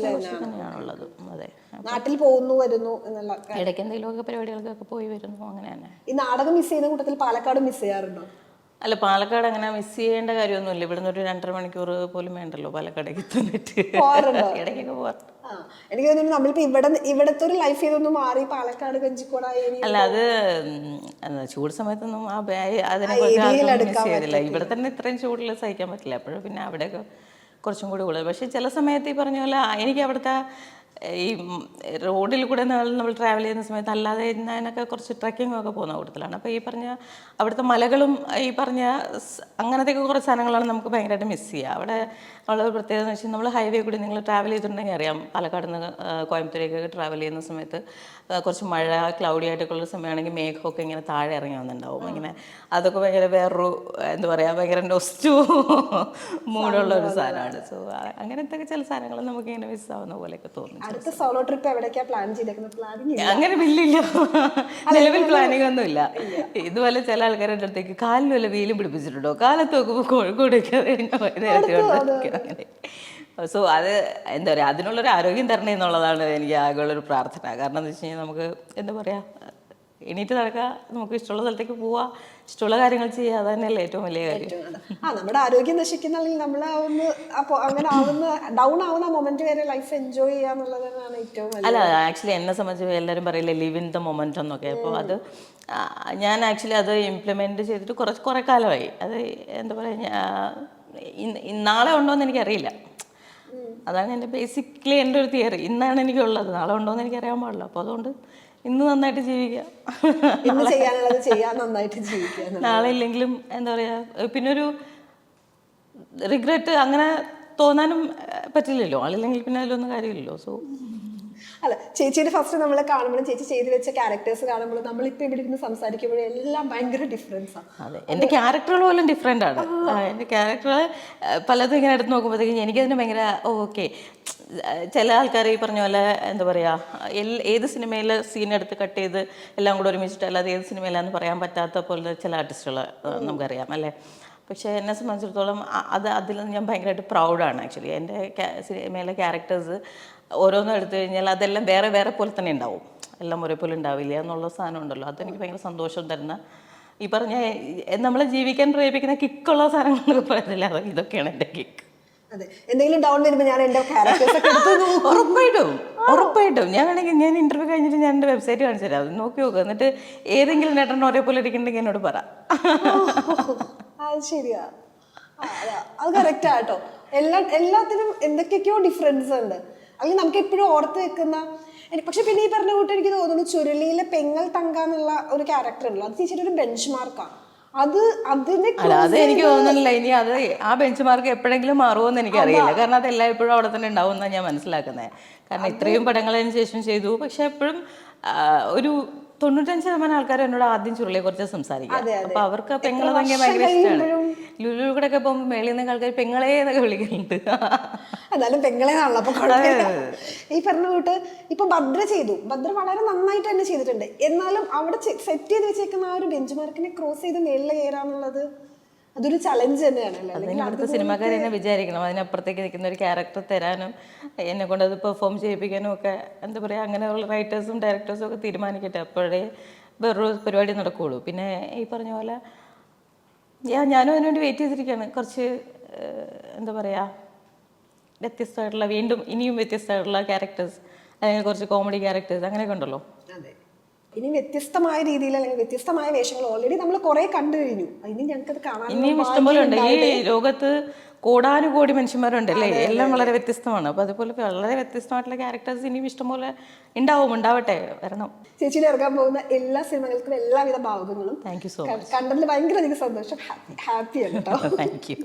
തന്നെയാണുള്ളത്. അതെ, നാട്ടിൽ പോകുന്നു വരുന്നു എന്നുള്ള ഇടയ്ക്ക് എന്തെങ്കിലുമൊക്കെ പരിപാടികൾക്കൊക്കെ പോയി വരുന്നു, അങ്ങനെ തന്നെ. ഈ നാടകം മിസ് ചെയ്യുന്ന കൂട്ടത്തിൽ പാലക്കാട് മിസ് ചെയ്യാറുണ്ടോ? അല്ല, പാലക്കാട് അങ്ങനെ മിസ് ചെയ്യേണ്ട കാര്യമൊന്നുമില്ല. ഇവിടുന്ന് ഒരു 2.5 മണിക്കൂർ പോലും വേണ്ടല്ലോ പാലക്കാടേക്ക് എത്തുന്നിട്ട്. ഇടയ്ക്കൊക്കെ പോകാറുണ്ട്. എനിക്ക് തോന്നുന്നു നമ്മളിപ്പോ ഇവിടത്തെ ഒരു ലൈഫ് ചെയ്തൊന്നും മാറി പാലക്കാട് കഞ്ചിക്കോടായി. അല്ല, അത് ചൂട് സമയത്തൊന്നും അതിനെക്കുറിച്ച് മിസ് ചെയ്തില്ല. ഇവിടെ തന്നെ ഇത്രയും ചൂടിൽ സഹിക്കാൻ പറ്റില്ല. അപ്പോഴും പിന്നെ അവിടെയൊക്കെ കുറച്ചും കൂടി കൂടുതൽ. പക്ഷേ ചില സമയത്ത് ഈ പറഞ്ഞ പോലെ എനിക്ക് അവിടുത്തെ ഈ റോഡിൽ കൂടെ നമ്മൾ ട്രാവൽ ചെയ്യുന്ന സമയത്ത് അല്ലാതെ ഞാനൊക്കെ കുറച്ച് ട്രക്കിംഗ് ഒക്കെ പോകുന്ന കൂട്ടത്തിലാണ്. അപ്പോൾ ഈ പറഞ്ഞ അവിടുത്തെ മലകളും ഈ പറഞ്ഞ അങ്ങനത്തെയൊക്കെ കുറച്ച് സാധനങ്ങളാണ് നമുക്ക് ഭയങ്കരമായിട്ട് മിസ് ചെയ്യുക. അവിടെ ഉള്ള പ്രത്യേകത എന്ന് വെച്ചാൽ നമ്മൾ ഹൈവേ കൂടി നിങ്ങൾ ട്രാവൽ ചെയ്തിട്ടുണ്ടെങ്കിൽ അറിയാം, പാലക്കാട് നിന്ന് കോയമ്പത്തൂരേക്കൊക്കെ ട്രാവൽ ചെയ്യുന്ന സമയത്ത് കുറച്ച് മഴ ക്ലൗഡി ആയിട്ടൊക്കെയുള്ള സമയമാണെങ്കിൽ മേഘമൊക്കെ ഇങ്ങനെ താഴെ ഇറങ്ങി വന്നിട്ടുണ്ടാവും. ഇങ്ങനെ അതൊക്കെ ഭയങ്കര വേറൊരു എന്താ പറയുക ഭയങ്കര നൊസ്റ്റു മൂടുള്ള ഒരു സാധനമാണ്. സോ അങ്ങനത്തെ ചില സാധനങ്ങൾ നമുക്ക് ഇങ്ങനെ മിസ്സാവുന്ന പോലെയൊക്കെ തോന്നും. അടുത്ത സോളോ ട്രിപ്പ് എവിടേക്കാ പ്ലാൻ ചെയ്തേക്കുന്നത്? അങ്ങനെ വലിയ നിലവിൽ പ്ലാനിങ് ഒന്നുമില്ല. ഇതുപോലെ ചില ആൾക്കാരുടെ അടുത്തേക്ക് കാലിന് വല്ല വെയിലും പിടിപ്പിച്ചിട്ടുണ്ടോ, കാലത്ത് നോക്കുമ്പോൾ കോഴിക്കോടൊക്കെ അങ്ങനെ. സോ അത് എന്താ പറയുക, അതിനുള്ളൊരു ആരോഗ്യം തരണേ എന്നുള്ളതാണ് എനിക്ക് ആകെയുള്ളൊരു പ്രാർത്ഥന. കാരണം എന്താ വെച്ച് കഴിഞ്ഞാൽ നമുക്ക് എന്താ പറയുക എണീറ്റ് നടക്കുക, നമുക്ക് ഇഷ്ടമുള്ള സ്ഥലത്തേക്ക് പോവുക, ഇഷ്ടമുള്ള കാര്യങ്ങൾ ചെയ്യുക, അത് തന്നെയല്ലേ ഏറ്റവും വലിയ കാര്യം. നമ്മുടെ ആരോഗ്യം നശിക്കുന്ന അല്ലെങ്കിൽ നമ്മളാവുന്ന അപ്പോൾ അങ്ങനെ ആവുന്ന ഡൗൺ ആവുന്ന മൊമെന്റ് വരെ ലൈഫ് എൻജോയ് ചെയ്യുക എന്നുള്ളത് തന്നെയാണ് ഏറ്റവും വലിയ. അല്ല ആക്ച്വലി എന്നെ സംബന്ധിച്ച് എല്ലാവരും പറയില്ലേ ലിവ് ഇൻ ദ മൊമെന്റ് എന്നൊക്കെ. അപ്പോൾ അത് ഞാൻ ആക്ച്വലി അത് ഇംപ്ലിമെൻറ്റ് ചെയ്തിട്ട് കുറേ കാലമായി. അത് എന്താ പറയുക, നാളെ ഉണ്ടോ എന്ന് എനിക്കറിയില്ല. അതാണ് എൻ്റെ ബേസിക്കലി എൻ്റെ ഒരു തിയറി. ഇന്നാണ് എനിക്കുള്ളത്, നാളെ ഉണ്ടോ എന്ന് എനിക്കറിയാൻ പാടില്ല. അപ്പോൾ അതുകൊണ്ട് ഇന്ന് നന്നായിട്ട് ജീവിക്കുക, ഇന്ന് ചെയ്യാനുള്ളത് ചെയ്യാൻ, നന്നായിട്ട് ജീവിക്കുക. നാളെ ഇല്ലെങ്കിലും എന്താ പറയുക, പിന്നെ ഒരു റിഗ്രറ്റ് അങ്ങനെ തോന്നാനും പറ്റില്ലല്ലോ. ആളില്ലെങ്കിൽ പിന്നെ അതിലൊന്നും കാര്യമില്ലല്ലോ. സോ അല്ല, ചേച്ചിയുടെ ഫസ്റ്റ് നമ്മൾ കാണുമ്പോഴും ചേച്ചി ചെയ്ത് വെച്ച ക്യാരക്ടേഴ്സ് കാണുമ്പോഴും നമ്മളിപ്പോൾ ഇവിടെ ഇരുന്ന് സംസാരിക്കുമ്പോഴും എല്ലാം ഭയങ്കര ഡിഫറൻസാണ്. അതെ, എൻ്റെ ക്യാരക്ടറുകൾ പോലും ഡിഫറെൻ്റ് ആണ്. എൻ്റെ ക്യാരക്ടറുകൾ പലതും ഇങ്ങനെ എടുത്ത് നോക്കുമ്പോഴത്തേക്കും എനിക്കതിന് ഭയങ്കര ഓക്കെ. ചില ആൾക്കാർ ഈ പറഞ്ഞ പോലെ എന്താ പറയുക, ഏത് സിനിമയിലെ സീൻ എടുത്ത് കട്ട് ചെയ്ത് എല്ലാം കൂടെ ഒരുമിച്ചിട്ട് അല്ലാതെ ഏത് സിനിമയിലാന്ന് പറയാൻ പറ്റാത്ത പോലെ ചില ആർട്ടിസ്റ്റുകൾ നമുക്കറിയാം അല്ലേ. പക്ഷേ എന്നെ സംബന്ധിച്ചിടത്തോളം അതിൽ ഞാൻ ഭയങ്കരമായിട്ട് പ്രൗഡാണ് ആക്ച്വലി. എൻ്റെ സിനിമയിലെ ക്യാരക്ടേഴ്സ് ഓരോന്നും എടുത്തു കഴിഞ്ഞാൽ അതെല്ലാം വേറെ വേറെ പോലെ തന്നെ ഉണ്ടാവും, എല്ലാം ഒരേപോലെ ഉണ്ടാവില്ല എന്നുള്ള സാധനം ഉണ്ടല്ലോ. അതെനിക്ക് ഭയങ്കര സന്തോഷം തരുന്ന, ഈ പറഞ്ഞ നമ്മളെ ജീവിക്കാൻ പ്രേരിപ്പിക്കുന്ന കിക്കുള്ള സാധനങ്ങളൊക്കെ പറയുന്നില്ല, ഇതൊക്കെയാണ് എൻ്റെ കിക്ക്. അതെ, എന്തെങ്കിലും ഡൗൺ വരുമ്പോൾ ഞാൻ എൻ്റെ ക്യാരക്ടേഴ്സ് ഒക്കെ എടുത്തു ഉറപ്പായിട്ടും ഞാൻ വേണമെങ്കിൽ ഞാൻ ഇന്റർവ്യൂ കഴിഞ്ഞിട്ട് ഞാൻ എൻ്റെ വെബ്സൈറ്റ് കാണിച്ചു തരാം, അത് നോക്കി നോക്കുക. എന്നിട്ട് ഏതെങ്കിലും നേട്ടം ഒരേപോലെ ഇരിക്കുന്നുണ്ടെങ്കിൽ എന്നോട് പറ. അത് ശരിയാ, അത് കറക്റ്റാ കേട്ടോ. എല്ലാത്തിനും എന്തൊക്കെയൊക്കെയോ ഡിഫറൻസ് ഉണ്ട്. അല്ലെങ്കിൽ നമുക്ക് എപ്പോഴും ഓർത്ത് വെക്കുന്ന. പക്ഷെ പിന്നെ ഈ പറഞ്ഞ കൂട്ട് എനിക്ക് തോന്നുന്നു ചുരുളിയിലെ പെങ്ങൾ തങ്ക എന്നുള്ള ഒരു ക്യാരക്ടർ ഉള്ളു, അത് ചേച്ചിയുടെ ഒരു ബെഞ്ച് മാർക്കാണ്. അത് എനിക്ക് തോന്നുന്നില്ല ഇനി അത് ആ ബെഞ്ച് മാർക്ക് എപ്പോഴെങ്കിലും മാറുമെന്ന് എനിക്കറിയില്ല. കാരണം അത് എല്ലായ്പ്പോഴും അവിടെ തന്നെ ഉണ്ടാവും എന്നാണ് ഞാൻ മനസ്സിലാക്കുന്നത്. കാരണം ഇത്രയും പടങ്ങളതിന് ശേഷം ചെയ്തു, പക്ഷെ എപ്പോഴും ഒരു 95% ആൾക്കാർ എന്നോട് ആദ്യം ചുരുളിയെ കുറിച്ച് സംസാരിക്കുക. അപ്പൊ അവർക്ക് പെങ്ങളെ തങ്ങിയ ഭയങ്കര ഇഷ്ടമാണ്. ലുലു കൂടെ ഒക്കെ പോകുമ്പോൾ മേളിൽ നിന്ന് ആൾക്കാർ പെങ്ങളെ എന്നൊക്കെ വിളിക്കുന്നുണ്ട്. എന്നാലും പെങ്ങളെന്നാണല്ലോ. അപ്പൊ ഈ പറഞ്ഞ കൂട്ട് ഇപ്പൊ ഭദ്ര ചെയ്തു, ഭദ്ര വളരെ നന്നായിട്ട് തന്നെ ചെയ്തിട്ടുണ്ട്. എന്നാലും അവിടെ സെറ്റ് ചെയ്ത് വെച്ചേക്കുന്ന ആ ഒരു ബെഞ്ച് മാർക്കിനെ ക്രോസ് ചെയ്ത് മേളിൽ കയറാന്നുള്ളത് അതൊരു ചലഞ്ച് തന്നെയാണ്. അതിനടുത്ത സിനിമാക്കാർ തന്നെ വിചാരിക്കണം അതിനപ്പുറത്തേക്ക് നിൽക്കുന്ന ഒരു ക്യാരക്ടർ തരാനും എന്നെ കൊണ്ട് അത് പെർഫോം ചെയ്യിപ്പിക്കാനും ഒക്കെ എന്താ പറയുക, അങ്ങനെയുള്ള റൈറ്റേഴ്സും ഡയറക്ടേഴ്സും ഒക്കെ തീരുമാനിക്കട്ടെ. അപ്പോഴേ വേറൊരു പരിപാടി നടക്കുകയുള്ളൂ. പിന്നെ ഈ പറഞ്ഞ പോലെ ഞാനും അതിനുവേണ്ടി വെയിറ്റ് ചെയ്തിരിക്കുകയാണ്. കുറച്ച് എന്താ പറയുക, വ്യത്യസ്തമായിട്ടുള്ള, വീണ്ടും ഇനിയും വ്യത്യസ്തമായിട്ടുള്ള ക്യാരക്ടേഴ്സ്, അല്ലെങ്കിൽ കുറച്ച് കോമഡി ക്യാരക്ടേഴ്സ് അങ്ങനെയൊക്കെ ഉണ്ടല്ലോ. ഇനി വ്യത്യസ്തമായ രീതിയിൽ അല്ലെങ്കിൽ വ്യത്യസ്തമായ വേഷങ്ങൾ ഓൾറെഡി നമ്മൾ കുറെ കണ്ടു കഴിഞ്ഞു. ഇനി ഞങ്ങൾക്കത് കാണാൻ ഇനിയും ഇഷ്ടംപോലെ ഉണ്ട്. ഈ ലോകത്ത് കോടാനുകോടി മനുഷ്യന്മാരുണ്ടല്ലേ, എല്ലാം വളരെ വ്യത്യസ്തമാണ്. അപ്പൊ അതുപോലെ വളരെ വ്യത്യസ്തമായിട്ടുള്ള ക്യാരക്ടേഴ്സ് ഇനിയും ഇഷ്ടംപോലെ ഉണ്ടാവട്ടെ, വരണം. ചേച്ചിയിൽ ഇറങ്ങാൻ പോകുന്ന എല്ലാ സിനിമകൾക്കും എല്ലാവിധ ഭാവുകങ്ങളും. Thank you so much. കണ്ടതിൽ ഭയങ്കര അധികം സന്തോഷം. ഹാപ്പിയാണ് കേട്ടോ. Thank U.